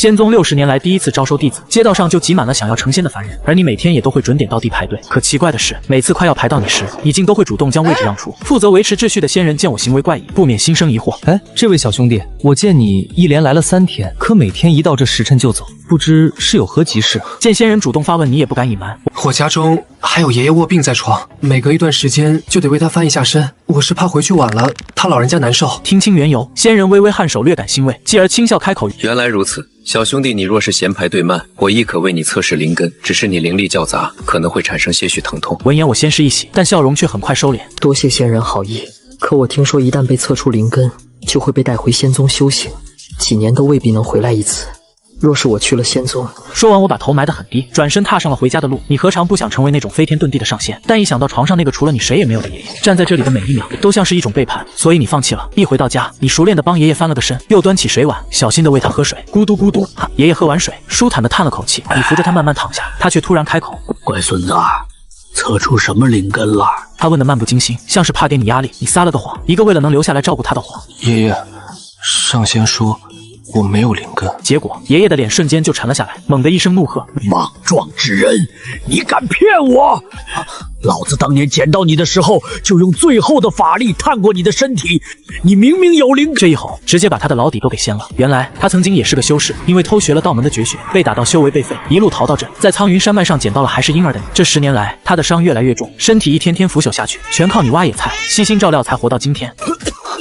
仙宗60年来第一次招收弟子，街道上就挤满了想要成仙的凡人，而你每天也都会准点到地排队。可奇怪的是，每次快要排到你时，已经都会主动将位置让出。负责维持秩序的仙人见我行为怪异，不免心生疑惑。哎，这位小兄弟，我见你一连来了3天，可每天一到这时辰就走，不知是有何急事？见仙人主动发问，你也不敢隐瞒。我家中还有爷爷卧病在床，每隔一段时间就得为他翻一下身，我是怕回去晚了，他老人家难受。听清缘由，仙人微微颔首，略感欣慰，继而轻笑开口：原来如此，小兄弟，你若是嫌排队慢，我亦可为你测试灵根，只是你灵力较杂，可能会产生些许疼痛。闻言，我先是一喜，但笑容却很快收敛。多谢仙人好意，可我听说一旦被测出灵根，就会被带回仙宗修行，几年都未必能回来一次。若是我去了仙宗，说完我把头埋得很低，转身踏上了回家的路。你何尝不想成为那种飞天遁地的上仙？但一想到床上那个除了你谁也没有的爷爷，站在这里的每一秒都像是一种背叛，所以你放弃了。一回到家，你熟练地帮爷爷翻了个身，又端起水碗，小心地喂他喝水，咕嘟咕嘟。爷爷喝完水，舒坦地叹了口气，你扶着他慢慢躺下，他却突然开口：乖孙子，测出什么灵根了？他问得漫不经心，像是怕给你压力。你撒了个谎，一个为了能留下来照顾他的谎。爷爷，上仙说我没有灵根，结果爷爷的脸瞬间就沉了下来，猛地一声怒喝：莽撞之人，你敢骗我！老子当年捡到你的时候，就用最后的法力探过你的身体，你明明有灵根。这一吼直接把他的老底都给掀了。原来他曾经也是个修士，因为偷学了道门的绝学，被打到修为被废，一路逃到这，在苍云山脉上捡到了还是婴儿的你。这10年来，他的伤越来越重，身体一天天腐朽下去，全靠你挖野菜，悉心照料才活到今天。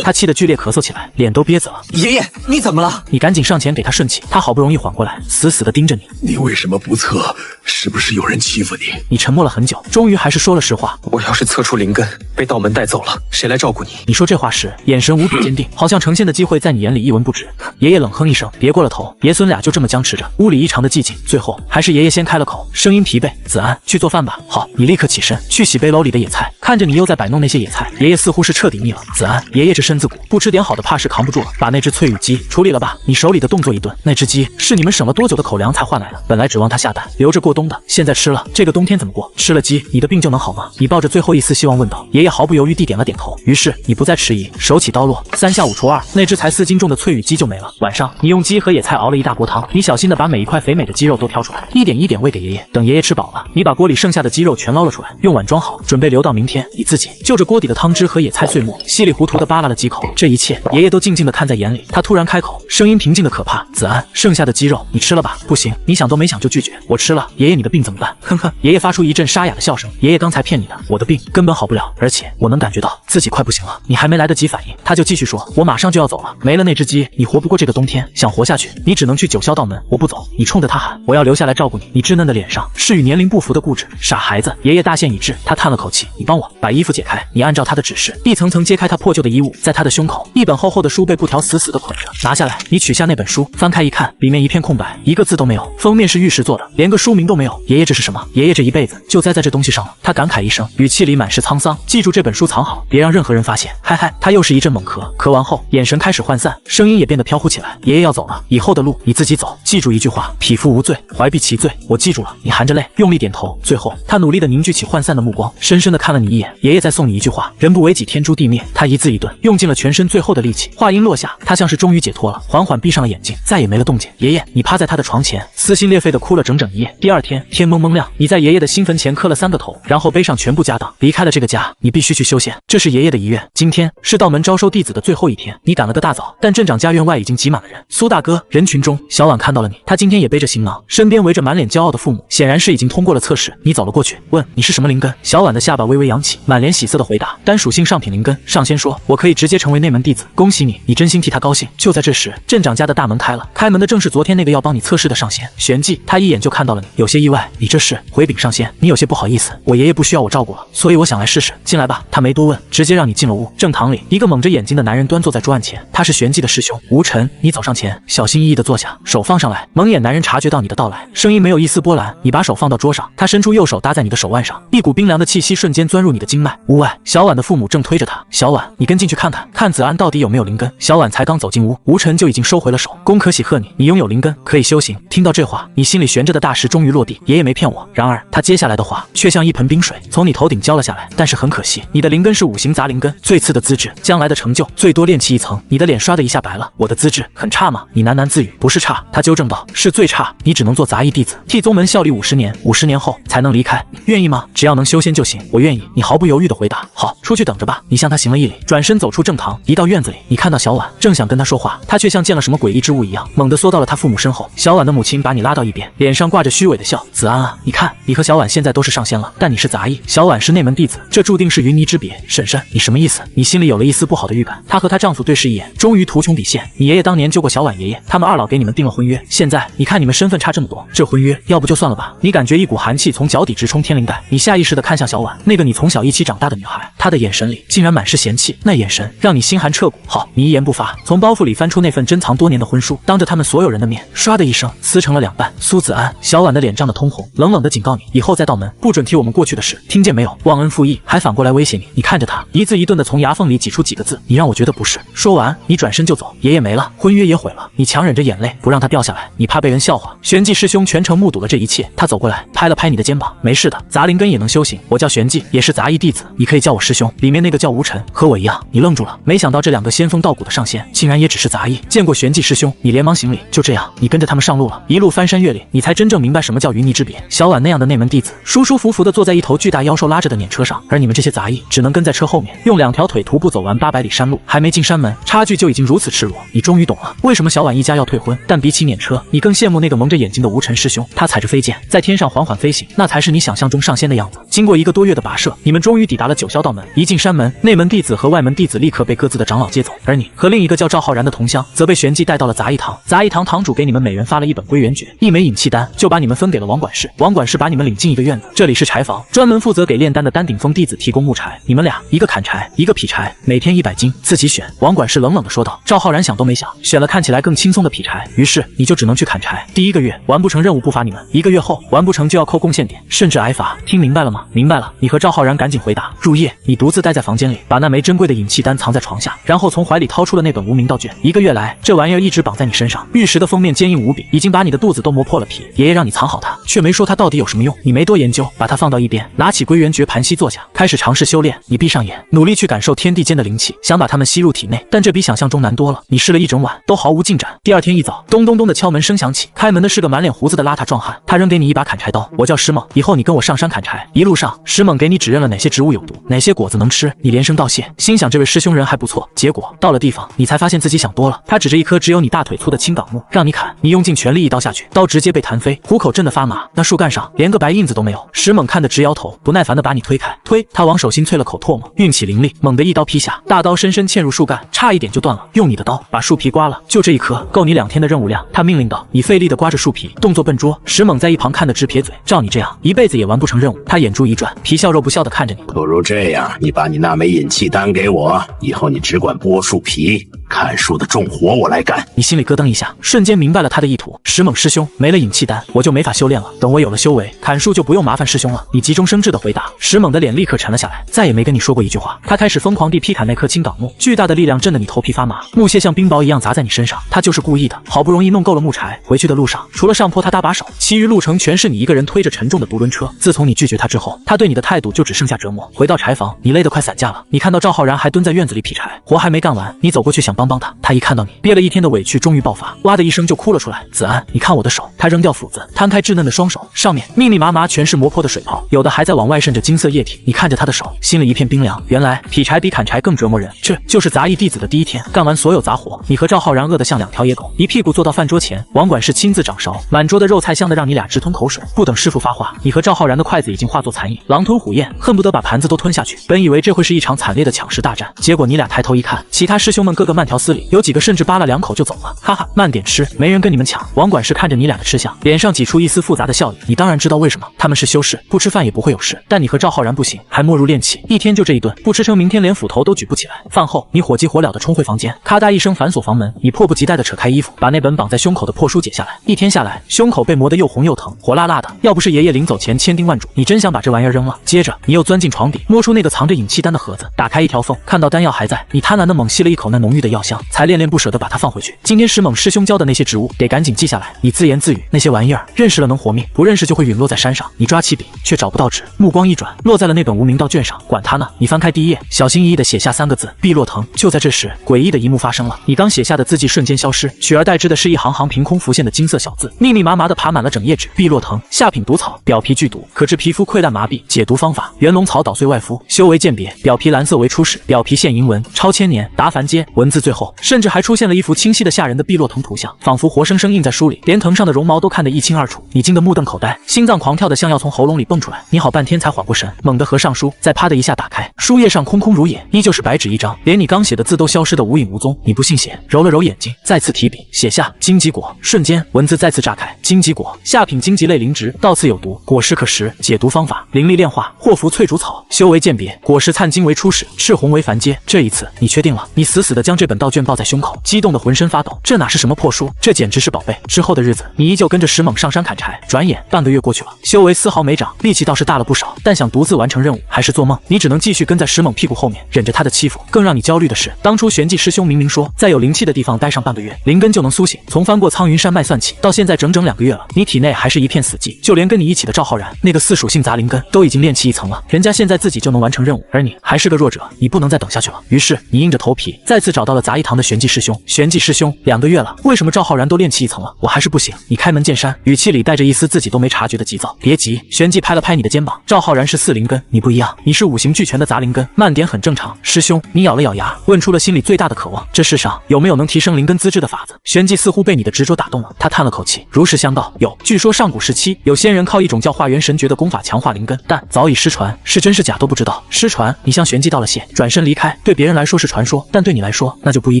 他气得剧烈咳嗽起来，脸都憋紫了。爷爷，你怎么了？你赶紧上前给他顺气。他好不容易缓过来，死死地盯着你。你为什么不测？是不是有人欺负你？你沉默了很久，终于还是说了实话。我要是测出灵根，被道门带走了，谁来照顾你？你说这话时，眼神无比坚定，好像成仙的机会在你眼里一文不值。爷爷冷哼一声，别过了头。爷孙俩就这么僵持着，屋里异常的寂静。最后还是爷爷先开了口，声音疲惫：子安，去做饭吧。好，你立刻起身去洗背篓里的野菜。看着你又在摆弄那些野菜，爷爷似乎是彻底腻了。子安，爷爷这身子骨，不吃点好的怕是扛不住了。把那只翠羽鸡处理了吧。你手里的动作一顿，那只鸡是你们省了多久的口粮才换来的？本来指望它下蛋留着过冬的，现在吃了，这个冬天怎么过？吃了鸡，你的病就能好吗？你抱着最后一丝希望问道。爷爷毫不犹豫地点了点头。于是你不再迟疑，手起刀落，3下5除2，那只才4斤重的翠羽鸡就没了。晚上你用鸡和野菜熬了一大锅汤，你小心地把每一块肥美的鸡肉都挑出来，一点一点喂给爷爷。等爷爷吃饱了，你把锅里剩下的鸡肉全捞了出来，用碗装好，准备留到明天。你自己就着锅底的汤汁和野菜碎末，稀里糊涂地扒拉了几口。这一切爷爷都静静地看在眼里。他突然开口，声音平静的可怕：子安，剩下的鸡肉你吃了吧？不行，你想都没想就拒绝。我吃了。爷爷，你的病怎么办？哼哼。爷爷发出一阵沙哑的笑声。爷爷刚才骗你的，我的病根本好不了，而且我能感觉到自己快不行了。你还没来得及反应，他就继续说，我马上就要走了，没了那只鸡，你活不过这个冬天。想活下去，你只能去九霄道门。我不走。你冲着他喊，我要留下来照顾你。你稚嫩的脸上是与年龄不符的固执。傻孩子。爷爷大限已至，他叹了口气，你帮我把衣服解开。你按照他的指示，一层层揭开他破旧的衣物，在他的胸口，一本厚厚的书被布条死死地捆着。拿下来。你取下那本书，翻开一看，里面一片空白，一个字都没有。封面是玉石做的，连个书名都没有。爷爷，这是什么？爷爷这一辈子就栽在这东西上了。他感慨一声，语气里满是沧桑。记住这本书藏好，别让任何人发现。嗨嗨。他又是一阵猛咳，咳完后眼神开始涣散，声音也变得飘忽起来。爷爷要走了，以后的路你自己走。记住一句话，匹夫无罪，怀璧其罪。我记住了。你含着泪用力点头。最后他努力地凝聚起涣散的目光，深深地看了你一眼。爷爷再送你一句话，人不为己，天诛地灭。他一字一顿，用尽了全身最后的力气。话音落下，他像是终于解脱了，缓缓闭上了眼睛，再也没了动静。爷爷，你趴在他的床前，撕心裂肺地哭了整整一夜。第二天天蒙蒙亮，你在爷爷的新坟前磕了3个头，然后背上全部家当，离开了这个家。你必须去修仙，这是爷爷的遗愿。今天是道门招收弟子的最后一天，你赶了个大早，但镇长家院外已经挤满了人。苏大哥，人群中小婉看到了你，他今天也背着行囊，身边围着满脸骄傲的父母，显然是已经通过了测试。你走了过去，问你是什么灵根？小婉的下巴微微扬起，满脸喜色的回答：单属性上品灵根。上仙说我可以直接成为内门弟子，恭喜你。你真心替他高兴。就在这时，镇长家的大门开了，开门的正是昨天那个要帮你测试的上仙玄寂。他一眼就看到了你，有些意外。你这是回禀上仙，你有些不好意思，我爷爷不需要我照顾了，所以我想来试试。进来吧。他没多问，直接让你进了屋。正堂里，一个蒙着眼睛的男人端坐在桌案前，他是玄寂的师兄吴尘。你走上前，小心翼翼地坐下，手放上来。蒙眼男人察觉到你的到来，声音没有一丝波澜。你把手放到桌上，他伸出右手搭在你的手腕上，一股冰凉的气息瞬间钻入你的经脉。屋外，小婉的父母正推着他。小婉，你跟进去看看，看子安到底有没有灵根。小婉才刚走进屋，吴尘就已经收回了手。恭可喜贺你，你拥有灵根，可以修行。听到这话，你心里悬着的大石终于落落地，爷爷没骗我。然而他接下来的话却像一盆冰水从你头顶浇了下来。但是很可惜，你的灵根是5行杂灵根，最次的资质，将来的成就最多练气1层。你的脸刷的一下白了。我的资质很差吗？你喃喃自语，不是差。他纠正道，是最差。你只能做杂役弟子，替宗门效力50年，50年后才能离开。愿意吗？只要能修仙就行。我愿意。你毫不犹豫地回答。好，出去等着吧。你向他行了一礼，转身走出正堂。一到院子里，你看到小婉，正想跟他说话，他却像见了什么诡异之物一样，猛地缩到了他父母身后。小婉的母亲把你拉到一边，脸上挂着虚伪的笑。子安啊，你看，你和小婉现在都是上仙了，但你是杂役，小婉是内门弟子，这注定是云泥之别。婶婶，你什么意思？你心里有了一丝不好的预感。她和她丈夫对视一眼，终于图穷匕现。你爷爷当年救过小婉爷爷，他们二老给你们定了婚约。现在你看你们身份差这么多，这婚约要不就算了吧。你感觉一股寒气从脚底直冲天灵盖，你下意识地看向小婉，那个你从小一起长大的女孩，她的眼神里竟然满是嫌弃，那眼神让你心寒彻骨。好，你一言不发，从包袱里翻出那份珍藏多年的婚书，当着他们所有人的面，唰的一声撕成了2半。苏子安，小婉的脸涨得通红，冷冷地警告你，以后再到门不准提我们过去的事，听见没有？忘恩负义，还反过来威胁你。你看着他，一字一顿地从牙缝里挤出几个字，你让我觉得不是。说完，你转身就走。爷爷没了，婚约也毁了，你强忍着眼泪不让他掉下来，你怕被人笑话。玄寂师兄全程目睹了这一切，他走过来拍了拍你的肩膀，没事的，杂灵根也能修行。我叫玄寂，也是杂役弟子，你可以叫我师兄。里面那个叫吴尘，和我一样。你愣住了，没想到这2个仙风道骨的上仙，竟然也只是杂役。见过玄寂师兄，你连忙行礼。就这样，你跟着他们上路了，一路翻山越岭，你才真正明白什么叫云泥之别。小婉那样的内门弟子，舒舒服服地坐在一头巨大妖兽拉着的辇车上，而你们这些杂役只能跟在车后面，用2条腿徒步走完800里山路，还没进山门，差距就已经如此赤裸。你终于懂了，为什么小婉一家要退婚。但比起辇车，你更羡慕那个蒙着眼睛的吴尘师兄，他踩着飞剑在天上缓缓飞行，那才是你想象中上仙的样子。经过1个多月的跋涉，你们终于抵达了9霄道门。一进山门，内门弟子和外门弟子立刻被各自的长老接走，而你和另一个叫赵浩然的同乡，则被玄寂带到了杂役堂。杂役堂堂主给你们每人发了1本归元诀，1枚引气丹，就把你们分给了王管事。王管事把你们领进一个院子，这里是柴房，专门负责给炼丹的丹顶峰弟子提供木柴。你们俩一个砍柴，一个劈柴，每天100斤，自己选。王管事冷冷地说道。赵浩然想都没想，选了看起来更轻松的劈柴，于是你就只能去砍柴。第1个月完不成任务不罚你们，1个月后完不成就要扣贡献点，甚至挨罚。听明白了吗？明白了。你和赵浩然赶紧回答。入夜，你独自待在房间里，把那枚珍贵的引气丹藏在床下，然后从怀里掏出了那本无名道卷。1个月来，这玩意儿一直绑在你身上。玉石的封面坚硬无比，已经把你的肚子都磨破了皮。爷爷让你藏好它，却没说它到底有什么用。你没多研究，把它放到一边，拿起归元诀，盘膝坐下，开始尝试修炼。你闭上眼，努力去感受天地间的灵气，想把它们吸入体内，但这比想象中难多了。你试了一整晚，都毫无进展。第2天一早，咚咚咚的敲门声响起，开门的是个满脸胡子的邋遢壮汉，他扔给你一把砍柴刀。我叫石猛，以后你跟我上山砍柴。一路上，石猛给你指认了哪些植物有毒，哪些果子能吃。你连声道谢，心想这位师兄人还不错。结果到了地方，你才发现自己想多了。他指着一棵只有你大腿粗的青冈木，让你砍。你用尽全力一刀下去，刀直接被弹飞，虎口震得发麻。那树干上连个白印子都没有。石猛看得直摇头，不耐烦地把你推开。推，他往手心啐了口唾沫，运起灵力，猛地一刀劈下，大刀深深嵌入树干，差一点就断了。用你的刀把树皮刮了，就这一颗，够你2天的任务量。他命令道。你费力地刮着树皮，动作笨拙。石猛在一旁看得直撇嘴，照你这样，一辈子也完不成任务。他眼珠一转，皮笑肉不笑地看着你。不如这样，你把你那枚引气丹给我，以后你只管剥树皮，砍树的重活我来干。你心里咯噔一下，瞬间明白了他的意图。石猛师兄，没了引气丹，我就没法修炼了。等我有了修为，砍树就不用麻烦师兄了。你急中生智地回答。石猛的脸立刻沉了下来，再也没跟你说过一句话。他开始疯狂地劈砍那棵青冈木，巨大的力量震得你头皮发麻，木屑像冰雹一样砸在你身上。他就是故意的。好不容易弄够了木柴，回去的路上，除了上坡他搭把手，其余路程全是你一个人推着沉重的独轮车。自从你拒绝他之后，他对你的态度就只剩下折磨。回到柴房，你累得快散架了。你看到赵浩然还蹲在院子里劈柴，活还没干完，你走过去想帮帮他，他一看到你，憋了1天的委屈终于爆发，哇的一声就哭了出来。子安，你看我的手。他扔掉斧子，摊开稚嫩的双手，上面密密麻麻全是磨破的水泡，有的还在往外渗着金色液体。你看着他的手，心里一片冰凉。原来劈柴比砍柴更折磨人。这就是杂役弟子的第1天。干完所有杂活，你和赵浩然饿得像2条野狗，一屁股坐到饭桌前，王管事亲自掌勺，满桌的肉菜香得让你俩直吞口水。不等师傅发话，你和赵浩然的筷子已经化作残影，狼吞虎咽，恨不得把盘子都吞下去。本以为这会是一场惨烈的抢食大战，结果你俩抬头一看，其他师兄们个个慢条斯理，有几个甚至扒了2口就走了。哈哈，慢点吃，没人跟你们抢。王管事看着你俩的吃相，脸上挤出一丝复杂的笑意。你当然知道为什么，他们是修士，不吃饭也不会有事，但你和赵浩然不行，还没入练气，1天就这一顿，不吃成明天连斧头都举不起来。饭后，你火急火燎地冲回房间，咔嗒一声反锁房门，你迫不及待地扯开衣服，把那本绑在胸口的破书解下来。1天下来，胸口被磨得又红又疼，火辣辣的。要不是爷爷临走前千叮万嘱，你真想把这玩意儿扔了。接着，你又钻进床底，摸出那个藏着引气丹的盒子，打开一条缝，看到丹药还在，你贪婪地猛吸了一口那浓郁的药药箱，才恋恋不舍地把它放回去。今天石猛师兄教的那些植物，得赶紧记下来。你自言自语，那些玩意儿认识了能活命，不认识就会陨落在山上。你抓起笔，却找不到纸，目光一转，落在了那本无名道卷上。管他呢，你翻开第一页，小心翼翼地写下3个字：碧落藤。就在这时，诡异的一幕发生了，你刚写下的字迹瞬间消失，取而代之的是一行行凭空浮现的金色小字，密密麻麻地爬满了整页纸。碧落藤，下品毒草，表皮剧毒，可致皮肤溃烂麻痹。解毒方法：元龙草捣碎外敷，修为鉴别，表皮蓝色为初始，表皮现银纹，超千年，达凡阶。文字最后甚至还出现了一幅清晰的吓人的碧落藤图像，仿佛活生生印在书里，连藤上的绒毛都看得一清二楚。你惊得目瞪口呆，心脏狂跳的像要从喉咙里蹦出来。你好半天才缓过神，猛地合上书，再啪的一下打开，书页上空空如也，依旧是白纸一张，连你刚写的字都消失得无影无踪。你不信邪，揉了揉眼睛，再次提笔写下荆棘果。瞬间文字再次炸开，荆棘果，下品荆棘类灵植，到此有毒，果实可食。解毒方法：灵力炼化，祸福翠竹草。修为鉴别，果实灿金为初始，赤红为凡阶。这一次你确定了？你死死地将这本道卷抱在胸口，激动得浑身发抖。这哪是什么破书，这简直是宝贝。之后的日子，你依旧跟着石猛上山砍柴。转眼半个月过去了，修为丝毫没长，力气倒是大了不少，但想独自完成任务还是做梦。你只能继续跟在石猛屁股后面，忍着他的欺负。更让你焦虑的是，当初玄寂师兄明明说，在有灵气的地方待上半个月，灵根就能苏醒。从翻过苍云山脉算起，到现在整整2个月了，你体内还是一片死寂。就连跟你一起的赵浩然，那个4属性杂灵根都已经练气1层了，人家现在自己就能完成任务，而你还是个弱者，你不能再等下去了。于是你硬着头皮再次找到了杂一堂的玄寂师兄。玄寂师兄，2个月了，为什么赵浩然都练气1层了，我还是不行？你开门见山，语气里带着一丝自己都没察觉的急躁。别急，玄寂拍了拍你的肩膀，赵浩然是4灵根，你不一样，你是5行俱全的杂灵根，慢点很正常。师兄，你咬了咬牙，问出了心里最大的渴望：这世上有没有能提升灵根资质的法子？玄寂似乎被你的执着打动了，他叹了口气，如实相告：有。据说上古时期有仙人靠一种叫化元神诀的功法强化灵根，但早已失传，是真是假都不知道。失传，你向玄寂道了谢，转身离开。对别人来说是传说，但对你来说那就不一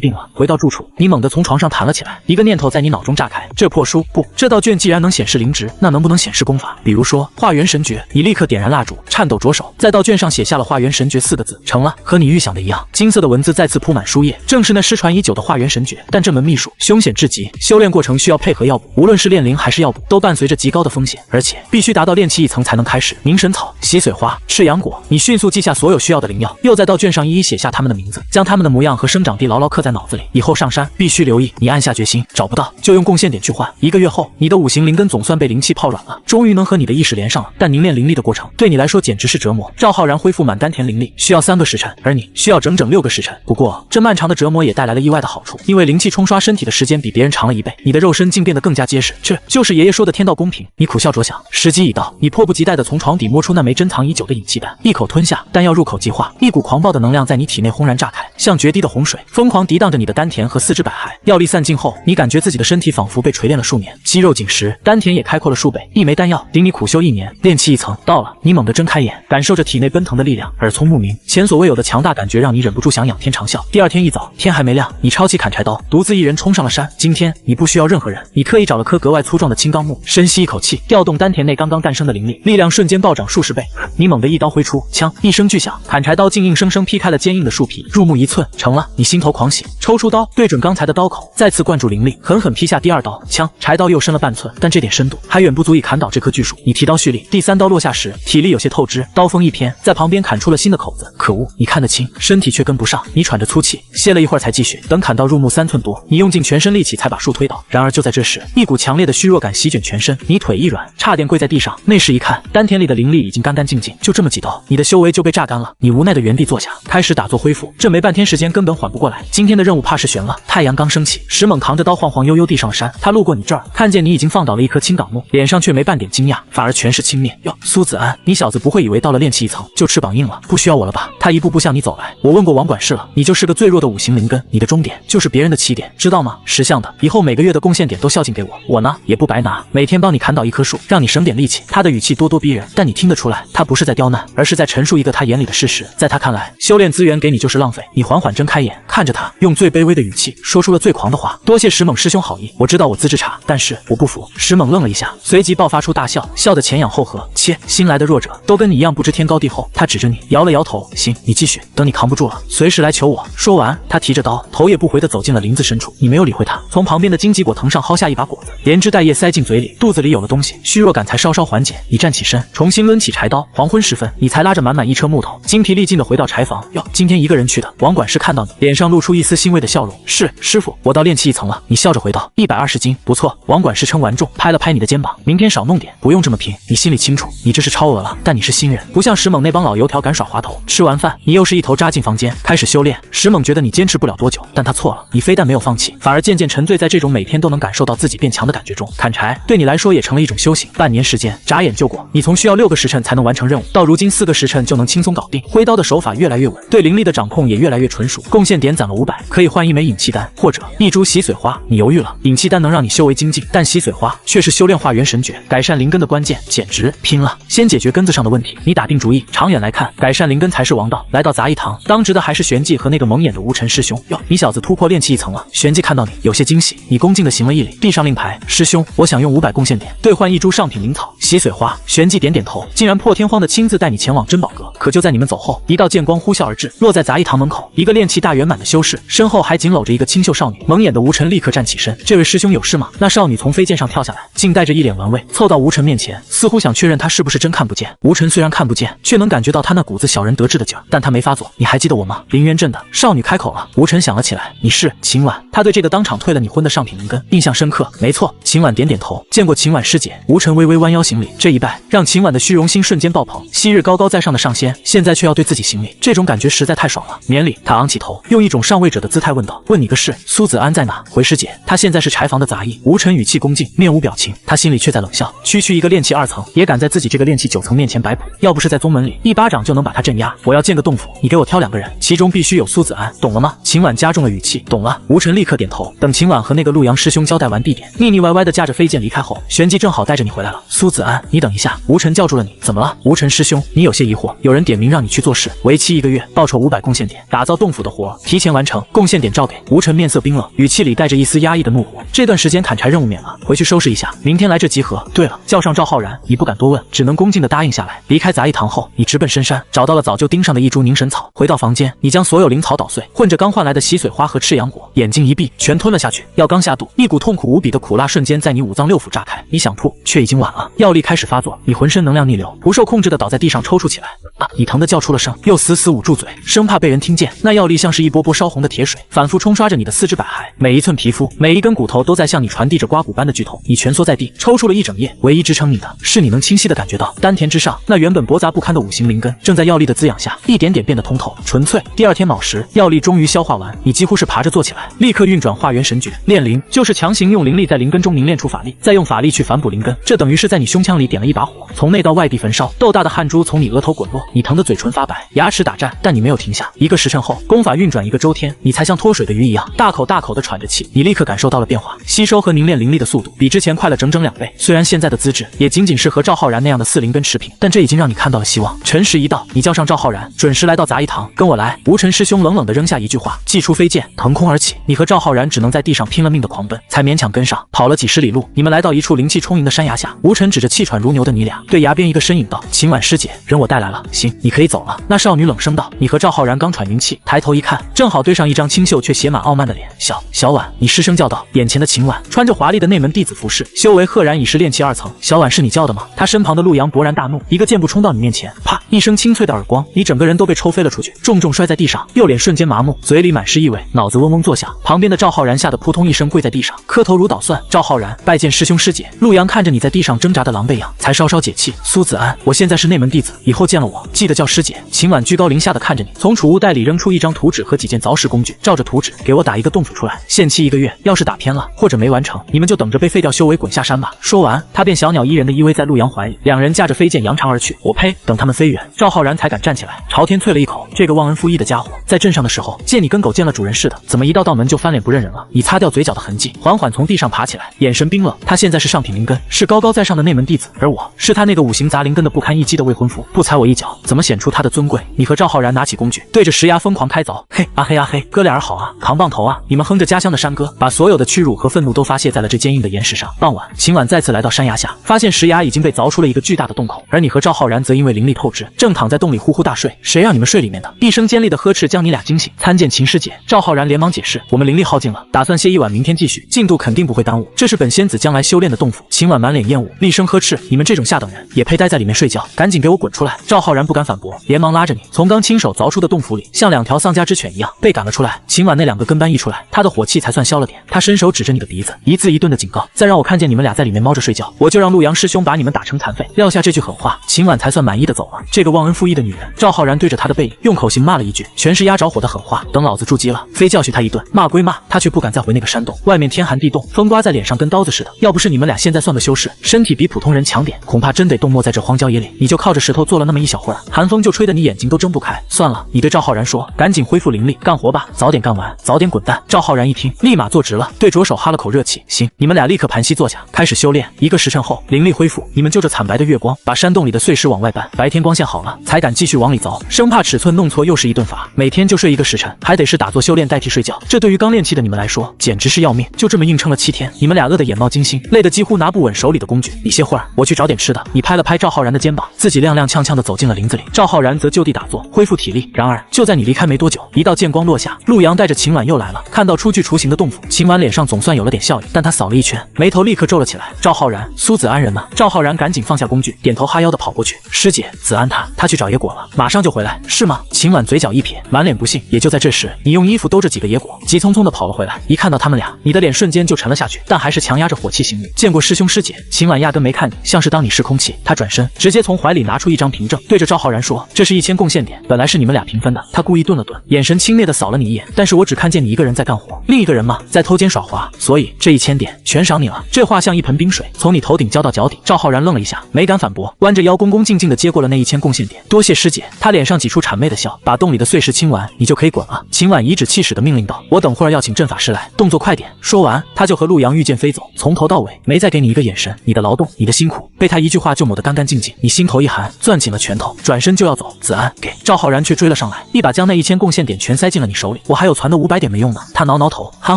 定了。回到住处，你猛地从床上弹了起来，一个念头在你脑中炸开：这破书不，这道卷既然能显示灵值，那能不能显示功法？比如说化元神诀。你立刻点燃蜡烛，颤抖着手，在道卷上写下了化元神诀4个字。成了，和你预想的一样，金色的文字再次铺满书页，正是那失传已久的化元神诀。但这门秘术凶险至极，修炼过程需要配合药补，无论是炼灵还是药补，都伴随着极高的风险，而且必须达到炼气1层才能开始。凝神草、洗髓花、赤阳果。你迅速记下所有需要的灵药，又在道卷上一一写下他们的名字，将他们的模样和生长地牢牢刻在脑子里。以后上山必须留意。你暗下决心，找不到就用贡献点去换。1个月后，你的5行灵根总算被灵气泡软了，终于能和你的意识连上了。但凝练灵力的过程对你来说简直是折磨。赵浩然恢复满丹田灵力需要3个时辰，而你需要整整6个时辰。不过这漫长的折磨也带来了意外的好处，因为灵气冲刷身体的时间比别人长了1倍，你的肉身竟变得更加结实。这就是爷爷说的天道公平。你苦笑着想，时机已到。你迫不及待地从床底摸出那枚珍藏已久的引气丹，一口吞下，丹药入口即化，一股狂暴的能量在你体内轰然炸开，像决堤的洪水，疯狂涤荡着你的丹田和4肢百骸。药力散尽后，你感觉自己的身体仿佛被锤炼了数年，肌肉紧实，丹田也开阔了数倍。一枚丹药顶你苦修1年，炼气1层到了。你猛地睁开眼，感受着体内奔腾的力量，耳聪目明，前所未有的强大感觉让你忍不住想仰天长啸。第2天一早，天还没亮，你抄起砍柴刀，独自一人冲上了山。今天你不需要任何人，你特意找了棵格外粗壮的青钢木，深吸一口气，调动丹田内刚刚诞生的灵力，力量瞬间暴涨数十倍。你猛地一刀挥出，锵一声巨响，砍柴刀竟硬生生劈开了坚硬的树皮，入木1寸，成了。你心头狂喜，抽出刀，对准刚才的刀口，再次灌注灵力，狠狠劈下第2刀，锵，柴刀又深了半寸，但这点深度还远不足以砍倒这棵巨树。你提刀蓄力，第3刀落下时，体力有些透支，刀锋一偏，在旁边砍出了新的口子。可恶，你看得清，身体却跟不上。你喘着粗气，歇了一会儿才继续。等砍到入木3寸多，你用尽全身力气才把树推倒。然而就在这时，一股强烈的虚弱感席卷全身，你腿一软，差点跪在地上。内视一看，丹田里的灵力已经干干净净，就这么几刀，你的修为就被榨干了。你无奈的原地坐下，开始打坐恢复。这没半天时间根本缓不过来，今天的任务怕是悬了。太阳刚升起，石猛扛着刀晃晃悠悠地上了山。他路过你这儿，看见你已经放倒了一棵青岗木，脸上却没半点惊讶，反而全是轻蔑。哟，苏子安，你小子不会以为到了炼气1层就翅膀硬了，不需要我了吧？他一步步向你走来。我问过王管事了，你就是个最弱的5行灵根，你的终点就是别人的起点，知道吗？识相的，以后每个月的贡献点都孝敬给我，我呢也不白拿，每天帮你砍倒1棵树，让你省点力气。他的语气咄咄逼人，但你听得出来，他不是在刁难，而是在陈述一个他眼里的事实。在他看来，修炼资源给你就是浪费。你缓缓睁开眼，看着他，用最卑微的语气说出了最狂的话：多谢石猛师兄好意，我知道我资质差，但是我不服。石猛愣了一下，随即爆发出大笑，笑得前仰后合。切，新来的弱者都跟你一样不知天高地厚。他指着你，摇了摇头，行，你继续，等你扛不住了，随时来求我。说完，他提着刀，头也不回地走进了林子深处。你没有理会他，从旁边的荆棘果藤上薅下一把果子，连枝带叶塞进嘴里，肚子里有了东西，虚弱感才稍稍缓解。你站起身，重新抡起柴刀。黄昏时分，你才拉着满满一车木头，精疲力尽地回到柴房。哟，今天一个人去的？王管事看到你，脸上露出出一丝欣慰的笑容。是，师傅，我到炼气1层了。你笑着回道：120斤，不错。王管事称完重，拍了拍你的肩膀，明天少弄点，不用这么拼。你心里清楚，你这是超额了，但你是新人，不像石猛那帮老油条敢耍滑头。吃完饭，你又是一头扎进房间，开始修炼。石猛觉得你坚持不了多久，但他错了，你非但没有放弃，反而渐渐沉醉在这种每天都能感受到自己变强的感觉中。砍柴对你来说也成了一种修行。半年时间，眨眼就过，你从需要6个时辰才能完成任务，到如今4个时辰就能轻松搞定。挥刀的手法越来越稳，对灵力的掌控也越来越纯熟。贡献点攒了500，可以换1枚引气丹或者1株洗髓花。你犹豫了，引气丹能让你修为精进，但洗髓花却是修炼化元神诀、改善灵根的关键，简直拼了！先解决根子上的问题。你打定主意，长远来看，改善灵根才是王道。来到杂役堂，当值的还是玄寂和那个蒙眼的无尘师兄。哟，你小子突破炼气1层了。玄寂看到你，有些惊喜。你恭敬地行了一礼，递上令牌。师兄，我想用500贡献点兑换1株上品灵草洗髓花。玄寂点点头，竟然破天荒地亲自带你前往珍宝阁。可就在你们走后，一道剑光呼啸而至，落在杂役堂门口。一个炼气大圆满的修士，身后还紧搂着一个清秀少女。蒙眼的无尘立刻站起身，这位师兄有事吗？那少女从飞剑上跳下来，竟带着一脸玩味，凑到无尘面前，似乎想确认他是不是真看不见。无尘虽然看不见，却能感觉到他那股子小人得志的劲儿，但他没发作。你还记得我吗？凌渊镇的。少女开口了。无尘想了起来，你是秦婉。他对这个当场退了你婚的上品灵根印象深刻。没错，秦婉点点头，见过秦婉师姐。无尘微微弯腰行礼，这一拜让秦婉的虚荣心瞬间爆棚。昔日高高在上的上仙，现在却要对自己行礼，这种感觉实在太爽了。免礼，他昂起头，用一种上位者的姿态问道：问你个事，苏子安在哪？回师姐，他现在是柴房的杂役。无尘语气恭敬，面无表情，他心里却在冷笑。区区一个炼气2层，也敢在自己这个炼气9层面前摆谱，要不是在宗门里，一巴掌就能把他镇压。我要建个洞府，你给我挑2个人，其中必须有苏子安，懂了吗？秦婉加重了语气，懂了。无尘立刻点头。等秦婉和那个陆阳师兄交代完地点，腻腻歪歪的驾着飞剑离开后，玄机正好带着你回来了。苏子安，你等一下。无尘叫住了你，怎么了？无尘师兄，你有些疑惑，有人点名让你去做事，为期1个月，报酬500贡献点，打造洞府的活提前完成，贡献点照给。无尘面色冰冷，语气里带着一丝压抑的怒火。这段时间砍柴任务免了，回去收拾一下，明天来这集合。对了，叫上赵浩然。你不敢多问，只能恭敬地答应下来。离开杂役堂后，你直奔深山，找到了早就盯上的1株凝神草。回到房间，你将所有灵草捣碎，混着刚换来的洗髓花和赤阳果，眼睛一闭，全吞了下去。药刚下肚，一股痛苦无比的苦辣瞬间在你5脏6腑炸开。你想吐，却已经晚了。药力开始发作，你浑身能量逆流，不受控制地倒在地上抽搐起来。你疼得叫出了声，又死死捂住嘴，生怕被人听见。那药力像是一波波烧红的铁水，反复冲刷着你的4肢百骸，每一寸皮肤，每一根骨头都在向你传递着刮骨般的剧痛。你蜷缩在地，抽搐了一整夜，唯一支撑你的是你能清晰地感觉到丹田之上那原本驳杂不堪的5行灵根，正在药力的滋养下一点点变得通透纯粹。第2天卯时，药力终于消化完，你几乎是爬着坐起来，立刻运转化元神诀。炼灵就是强行用灵力在灵根中凝练出法力，再用法力去反哺灵根，这等于是在你胸腔里点了一把火，从内到外地焚烧。豆大的汗珠从你额头滚落，你疼得嘴唇发白，牙齿打颤，但你没有停下。1个时辰后，功法运转1个周天，你才像脱水的鱼一样大口大口地喘着气。你立刻感受到了变化，吸收和凝练灵力的速度比之前快了整整2倍。虽然现在的资质也仅仅是和赵浩然那样的4灵根持平，但这已经让你看到了希望。辰时一到，你叫上赵浩然，准时来到杂役堂，跟我来。无尘师兄冷冷地扔下一句话，祭出飞剑，腾空而起。你和赵浩然只能在地上拼了命的狂奔，才勉强跟上。跑了几十里路，你们来到一处灵气充盈的山崖下。无尘指着气喘如牛的你俩，对崖边一个身影道：秦婉师姐，人我带来了，行，你可以走了。那少女冷声道：你和赵浩然刚喘匀气，抬头一看，正好对上一张清秀却写满傲慢的脸。小婉，你失声叫道。眼前的秦婉穿着华丽的内门弟子服饰，修为赫然已是炼气2层。小婉是你叫的吗？他身旁的陆阳勃然大怒，一个箭步冲到你面前，啪一声清脆的耳光，你整个人都被抽飞了出去，重重摔在地上，右脸瞬间麻木，嘴里满是异味，脑子嗡嗡作响。旁边的赵浩然吓得扑通一声跪在地上，磕头如捣蒜。赵浩然拜见师兄师姐。陆阳看着你在地上挣扎的狼狈样，才稍稍解气。苏子安，我现在是内门弟子，以后见了我记得叫师姐。秦婉居高临下的看着你，从储物袋里扔出一张图纸和几件凿石工具，照着图纸给我打一个洞府出来，限期1个月，要是打偏了或者没完成，你们就等着被废掉修为滚下山吧。说完，他便小鸟依人的依偎在陆阳怀里，2人驾着飞剑扬长而去。我呸！等他们飞远，赵浩然才敢站起来，朝天啐了一口，这个忘恩负义的家伙，在镇上的时候见你跟狗见了主人似的，怎么一到门就翻脸不认人了？你擦掉嘴角的痕迹，缓缓从地上爬起来，眼神冰冷。他现在是上品灵根，是高高在上的内门弟子，而我是他那个5行杂灵根的不堪一击的未婚夫，不踩我一脚，怎么显出他的尊贵？你和赵浩然拿起工具，对着石崖疯狂开凿。嘿啊嘿啊嘿，哥俩好啊，扛棒头啊！你们哼着家乡的山歌，把所有的屈辱和愤怒都发泄在了这坚硬的岩石上。傍晚，秦婉再次来到山崖下，发现石崖已经被凿出了一个巨大的洞口，而你和赵浩然则因为灵力透支，正躺在洞里呼呼大睡。谁让你们睡里面的？一声尖利的呵斥将你俩惊醒。参见秦师姐。赵浩然连忙解释，我们灵力耗尽了，打算歇一晚，明天继续，进度肯定不会耽误。这是本仙子将来修炼的洞府。秦婉满脸厌恶，厉声呵斥，你们这种下等人也配待在里面睡觉？赶紧给我滚出来！赵浩然不敢反驳，连忙拉着你从刚亲手凿出的洞府里，像两条丧家之犬一样被赶了出来。秦婉那两个跟班一出来，他的火气才算消了点。他伸手指着你的鼻子，一字一顿的警告，再让我看见你们俩在里面猫着睡觉，我就让陆阳师兄把你们打成残废。撂下这句狠话，秦婉才算满意的走了。这个忘恩负义的女人！赵浩然对着她的背影用口型骂了一句，全是压着火的狠话。等老子住机了，非教训他一顿。骂归骂，他却不敢再回那个山洞。外面天寒地冻，风刮在脸上跟刀子似的。要不是你们俩现在算个修士，身体比普通人强点，恐怕真得冻没在这荒郊野岭。你就靠着石头做了那么一小会儿，寒风就吹得你眼睛都睁不开。算了，你对赵浩然说，赶紧恢复灵力，干活吧，早点干完，早点滚蛋。赵浩然一听，立马坐直了，对着手哈了口热气。行，你们俩立刻盘膝坐下，开始修炼。1个时辰后，灵力恢复，你们就着惨白的月光，把山洞里的碎石往外搬。白天光线好了，才敢继续往里凿，生怕尺寸弄错又是一顿罚。每天就睡1个时辰，还得是打坐修炼代替睡觉，这对于刚练气的你们来说，简直是要命。就这么硬撑了7天，你们俩饿得眼冒金星，累得几乎拿不稳手里的工具。你歇会儿，我去找点吃的。你拍了拍赵浩然的肩膀，自己踉踉跄跄地走进了林子里。赵浩然则就地打坐，恢复体力。然而就在你离开没多久，一道剑光落下，陆阳带着秦婉又来了。看到初具雏形的洞府，秦婉脸上总算有了点笑意，但他扫了一圈，眉头立刻皱了起来。赵浩然，苏子安人呢？赵浩然赶紧放下工具，点头哈腰地跑过去。师姐，子安他去找野果了，马上就回来，是吗？秦婉嘴角一撇，满脸不信。也就在这时，你用衣服兜着几个野果，急匆匆地跑了回来。一看到他们俩，你的脸瞬间就沉了下去，但还是强压着火气行礼。见过师兄师姐。秦婉压根没看你，像是当你是空气。他转身，直接从怀里拿出一张凭证，对着赵浩然说，这是1000贡献点，本来是你们俩平分的。他故意顿了顿，眼神轻蔑地扫了你一眼，但是我只看见你一个人在干活，另一个人嘛在偷奸耍滑，所以这1000点全赏你了。这话像一盆冰水，从你头顶浇到脚底。赵浩然愣了一下，没敢反驳，弯着腰恭恭敬敬地接过了那1000贡献点。多谢师姐。他脸上挤出谄媚的笑，把洞里的碎石清完，你就可以滚了。秦婉颐指气使地命令道，我等会儿要请阵法师来，动作快点。说完，他就和陆阳御剑飞走，从头到尾没再给你一个眼神。你的劳动，你的辛苦，被他一句话就抹得干干净净。你心头一寒，攥紧了拳头，转身就要走。子安，给！赵浩然却追了上来，一把将那1000贡献点全塞进了你手里。我还有攒的500点没用呢。他挠挠头，憨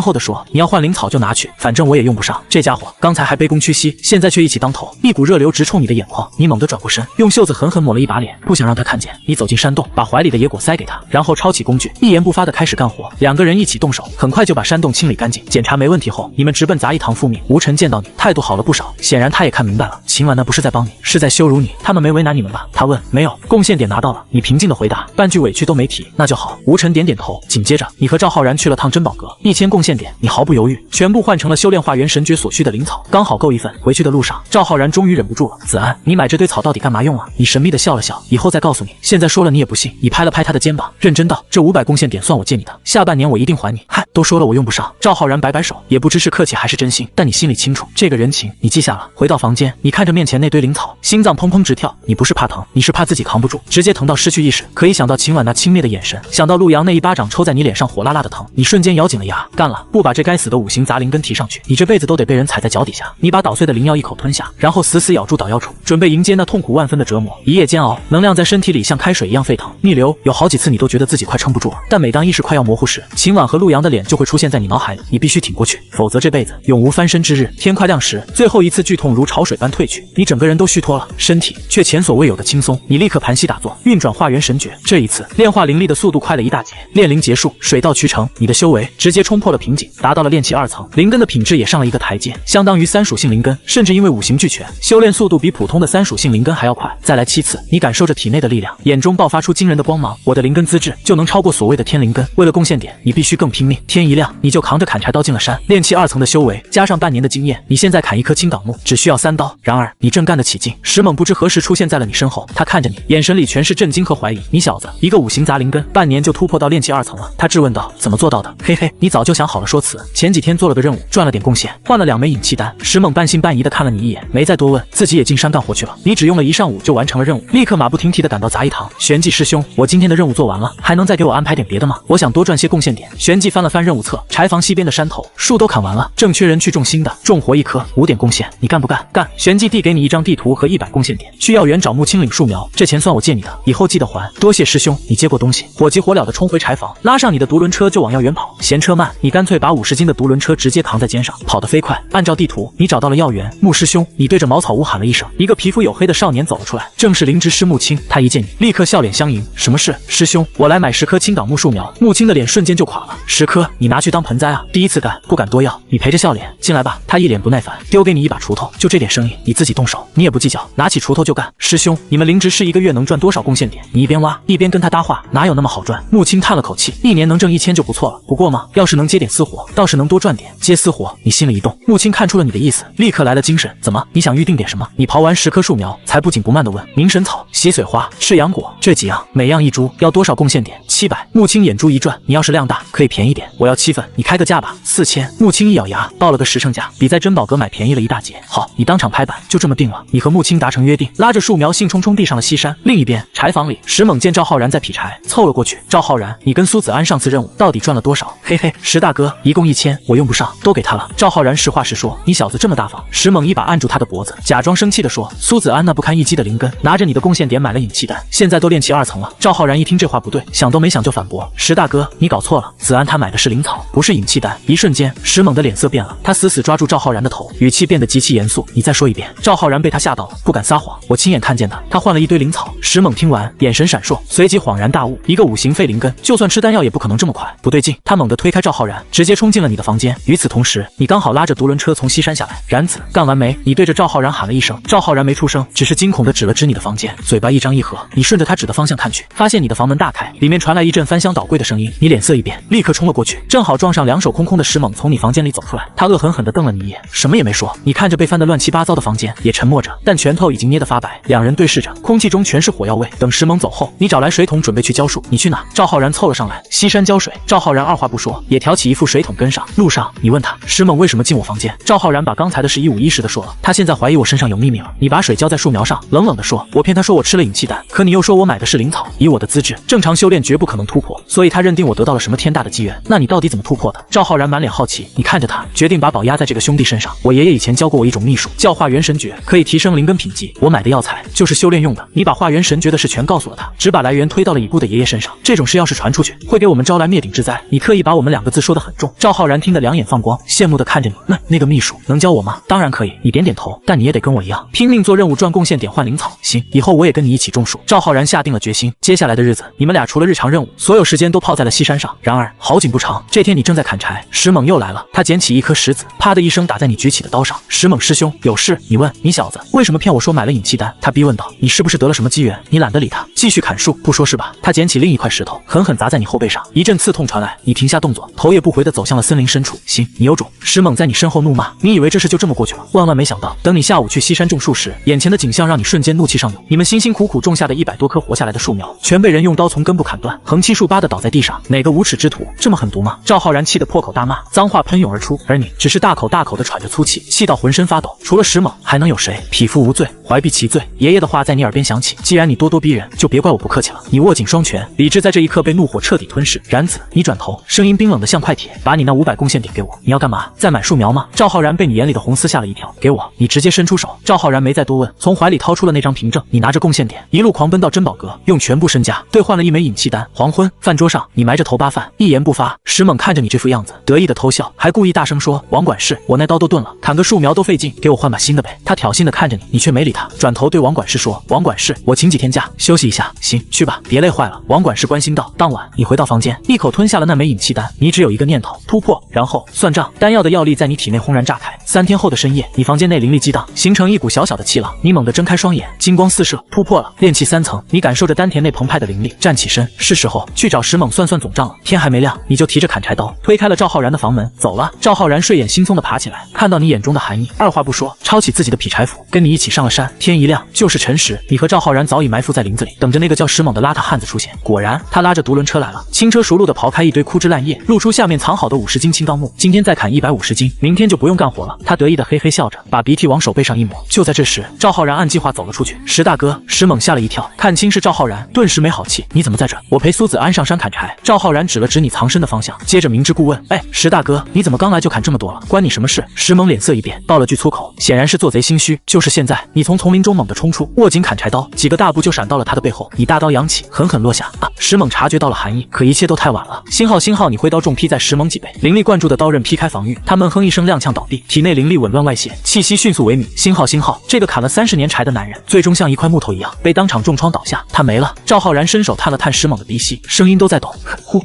厚地说，你要换灵草就拿去，反正我也用不上。这家伙刚才还卑躬屈膝，现在却一起当头，一股热流直冲你的眼眶。你猛地转过身，用袖子狠狠抹了一把脸，不想让他看见。你走进山洞，把怀里的野果塞给他，然后抄起工具，一言不发地开始干活。2个人一起动手，很快就把山洞清理干净。检查没问题后，你们直奔杂役堂复命。吴晨见到你，态度好了不少，显然他也看明白了，秦婉那不是在帮你，是在羞辱你。他们没为难你们吧？他问。没有，贡献点拿到了。你平静地回答，半句委屈都没提。那就好。吴晨点点头。紧接着，你和赵浩然去了趟珍宝阁，1000贡献点，你毫不犹豫，全部换成了修炼化元神诀所需的灵草，刚好够1份。回去的路上，赵浩然终于忍不住了，子安，你买这堆草到底干嘛用啊？你神秘地笑了笑，以后再告诉你。现在说了你也不信。你拍了拍他的肩膀，认真道，这500贡献点算我借你的，下半年我一定还你。嗨，都说了我用不上。赵浩然摆摆手，也不知是客气还是真心，但你心里清楚，这个人情你记下了。回到房间，你看着面前那堆灵草，心脏砰砰直跳。你不是怕疼，你是怕自己扛不住，直接疼到失去意识。可以想到秦婉那轻蔑的眼神，想到陆阳那一巴掌抽在你脸上火辣辣的疼，你瞬间咬紧了牙，干了！不把这该死的5行杂灵根提上去，你这辈子都得被人踩在脚底下。你把捣碎的灵药一口吞下，然后死死咬住捣药杵，准备迎接那痛苦万分的折磨。一夜煎熬，能量在身体里像开水一样沸腾，逆流。有好几次你都觉得自己快撑不住了，但每当意识快要模糊时，秦婉和陆阳的脸就会出现在你脑海里，你必须挺过去，否则这辈子永无翻身之日。天快亮时，最后一次剧痛如潮水般退去，你整个人都虚脱了，身体却前所未有的轻松。你立刻盘膝打坐，运转化元神诀。这一次炼化灵力的速度快了一大截，炼灵结束，水到渠成，你的修为直接冲破了瓶颈，达到了炼气2层，灵根的品质也上了一个台阶，相当于3属性灵根，甚至因为5行俱全，修炼速度比普通的3属性灵根还要快。再来7次，你感受着体内的力量，眼中爆发出惊人的光芒，我的灵根资质就能超过所谓的天灵根。为了贡献点，你必须更拼命。天一亮，你就扛着砍柴刀进了山，炼气2层的修为加上半年的经验，你现在砍一棵青冈木只需要3刀。然而你正干得起劲，石猛不知何时出现在了你身后，他看着你，眼神里全是震惊和怀疑。你小子，一个5行杂灵根，半年就突破到炼气2层了。他质问道，怎么做到的？嘿嘿，你早就想好了说辞，前几天做了个任务，赚了点贡献，换了2枚引气丹。石猛半信半疑地看了你一眼，没再多问，自己也进山干活去了。你只用了1上午就完成了任务，立刻马不停蹄地赶到杂役堂。玄寂师兄，我今天的任务做完了，还能再给我安排点别的吗？我想多赚些贡献点。玄寂翻了翻翻任务册，柴房西边的山头树都砍完了，正缺人去种新的，种活1棵5点贡献，你干不干？干！旋即递给你一张地图和100贡献点，去药园找木青领树苗，这钱算我借你的，以后记得还。多谢师兄，你接过东西，火急火燎的冲回柴房，拉上你的独轮车就往药园跑。嫌车慢，你干脆把50斤的独轮车直接扛在肩上，跑得飞快。按照地图，你找到了药园。木师兄，你对着茅草屋喊了一声，一个皮肤黝黑的少年走了出来，正是灵芝师木青。他一见你，立刻笑脸相迎。什么事？师兄，我来买10棵青冈木树苗。木青的脸瞬间就垮了。10棵，你拿去当盆栽啊？第一次干，不敢多要。你陪着笑脸进来吧。他一脸不耐烦，丢给你一把锄头，就这点生意，你自己动手，你也不计较，拿起锄头就干。师兄，你们灵芝师1个月能赚多少贡献点？你一边挖一边跟他搭话，哪有那么好赚？木青叹了口气，1年能挣1000就不错了。不过嘛，要是能接点私活，倒是能多赚点。接私活，你心里一动。木青看出了你的意思，立刻来了精神。怎么？你想预定点什么？你刨完10棵树苗，才不紧不慢地问。冥神草、洗髓花、赤阳果这几样，每样1株，要多少贡献点？700。木青眼珠一转，你要是量大，可以便宜点，我要7份，你开个价吧。4000。木青一咬牙，报了个实诚价，比在珍宝阁买便宜了一大截。好，你当场拍板，就这么定了。你和木青达成约定，拉着树苗兴冲冲地上了西山。另一边，柴房里，石猛见赵浩然在劈柴，凑了过去。赵浩然，你跟苏子安上次任务到底赚了多少？嘿嘿，石大哥，一共1000，我用不上，都给他了。赵浩然实话实说，你小子这么大方。石猛一把按住他的脖子，假装生气地说：苏子安那不堪一击的灵根，拿着你的贡献点买了引气丹，现在都炼气2层了。赵浩然一听这话不对，想都没想就反驳：石大哥，你搞错了，子安他买的是灵草，不是引气丹。一瞬间，石猛的脸色变了，他死死抓住赵浩然的头，语气变得极其严肃：你再说一遍。赵浩然被他吓到了，不敢撒谎，我亲眼看见的，他换了一堆灵草。石猛听完，眼神闪烁，随即恍然大悟，一个5行废灵根，就算吃丹药也不可能这么快。不对劲，他猛地推开赵浩然，直接冲进了你的房间。与此同时，你刚好拉着独轮车从西山下来。然子，干完没？你对着赵浩然喊了一声。赵浩然没出声，只是惊恐地指了指你的房间，嘴巴一张一合。你顺着他指的方向看去，发现你的房门大开，里面传来一阵翻箱倒柜的声音。你脸色一变，立刻冲了过去，正好撞上2手空空的石猛从你房间里走出来。他恶狠狠地瞪了你一眼，什么也没说。你看着被翻得乱七八糟的房间，也沉默着，但拳头已经捏得发白。两人对视着，空气中全是火药味。等石猛走后，你找来水桶准备去浇树。你去哪？赵浩然凑了上来。西山浇水。赵浩然二话不说，也挑起一副水桶跟上。路上，你问他石猛为什么进我房间。赵浩然把刚才的事一五一十的说了。他现在怀疑我身上有秘密了。你把水浇在树苗上，冷冷的说：我骗他说我吃了引气丹，可你又说我买的是灵草。以我的资质，正常修炼绝不可能突破，所以他认定我得到了什么天大的机缘。那你到底怎么突破的？赵浩然满脸好奇。你看着他，决定把宝压在这个兄弟身上。我爷爷以前教过我一种秘术，叫化元神诀，可以提升灵根品级。我买的药材就是修炼用的。你把化元神诀的事全告诉了他，只把来源推到了已故的爷爷身上。这种事要是传出去，会给我们招来灭顶之灾。你特意把我们2个字说得很重。赵浩然听得两眼放光，羡慕地看着你。那个秘术能教我吗？当然可以。你点点头，但你也得跟我一样，拼命做任务赚贡献点换灵草。行，以后我也跟你一起种树。赵浩然下定了决心，接下来的日子，你们俩除了日常任务，所有时间都泡在了西山上。然而好景不长，这天你正在砍柴，石猛又来了。他捡起一颗石子，啪的一声打在你举起的刀上。石猛师兄，有事？你问。你小子为什么骗我说买了引气丹？他逼问道。你是不是得了什么机缘？你懒得理他，继续砍树，不说是吧？他捡起另一块石头，狠狠砸在你后背上，一阵刺痛传来，你停下动作，头也不回地走向了森林深处。行，你有种！石猛在你身后怒骂。你以为这事就这么过去了？万万没想到，等你下午去西山种树时，眼前的景象让你瞬间怒气上涌。你们辛辛苦苦种下的100多棵活下来的树苗，全被人用刀从根部砍断，横七竖八地倒在地上。哪个无耻之徒这么狠毒吗？赵浩然气得破口大骂，脏话喷涌而出，而你只是大口大口地喘着粗气，气到浑身发抖。除了石猛，还能有谁？匹夫无罪，怀璧其罪。爷爷的话在你耳边响起，既然你咄咄逼人，就别怪我不客气了。你握紧双拳，理智在这一刻被怒火彻底吞噬。然子，你转头，声音冰冷得像块铁，把你那500贡献点给我。你要干嘛？再买树苗吗？赵浩然被你眼里的红丝吓了一跳。给我！你直接伸出手。赵浩然没再多问，从怀里掏出了那张凭证。你拿着贡献点，一路狂奔到珍宝阁，用全部身家兑换了1枚引气丹。黄昏，饭桌上，你埋着头扒饭，一言不发。石猛看着你这副样子，得意的偷笑，还故意大声说：王管事，我那刀都钝了，砍个树苗都费劲，给我换把新的呗。他挑衅的看着你，你却没理他，转头对王管事说：王管事，我请几天假，休息一下。行，去吧，别累坏了。王管事关心道。当晚，你回到房间，一口吞下了那枚引气丹。你只有一个念头：突破，然后算账。丹药的药力在你体内轰然炸开。3天后的深夜，你房间内灵力激荡，形成一股小小的气浪。你猛地睁开双眼，金光四射，突破了炼气3层。你感受着丹田内澎湃的灵力，站起身，是时候去找石猛算算总账了。天还没亮，你就提着砍柴刀推开了赵浩然的房门，走了。赵浩然睡眼惺忪地爬起来，看到你眼中的寒意，二话不说，抄起自己的劈柴斧，跟你一起上了山。天一亮，就是辰时，你和赵浩然早已埋伏在林子里，等着那个叫石猛的邋遢汉子出现。果然，他拉着独轮车来了，轻车熟路地刨开一堆枯枝烂叶，露出下面藏好的50斤青钢木。今天再砍150斤，明天就不用干活了。他得意地嘿嘿笑着，把鼻涕往手背上一抹。就在这时，赵浩然按计划走了出去。石大哥，石猛吓了一跳，看清是赵浩然，顿时没好气。你怎么在这？我陪陪苏子安上山砍柴。赵浩然指了指你藏身的方向，接着明知故问：“哎，石大哥，你怎么刚来就砍这么多了？关你什么事？”石猛脸色一变，爆了句粗口，显然是做贼心虚。就是现在，你从丛林中猛地冲出，握紧砍柴刀，几个大步就闪到了他的背后，你大刀扬起，狠狠落下。石猛察觉到了寒意，可一切都太晚了。星号，你挥刀重劈在石猛脊背，灵力灌注的刀刃劈开防御，他闷哼一声踉跄倒地，体内灵力紊乱外泄，气息迅速萎靡。星号，这个砍了30年柴的男人，最终像一块木头一样被当场重创倒下，他没了。赵浩然伸手探了探石猛的鼻息，声音都在抖。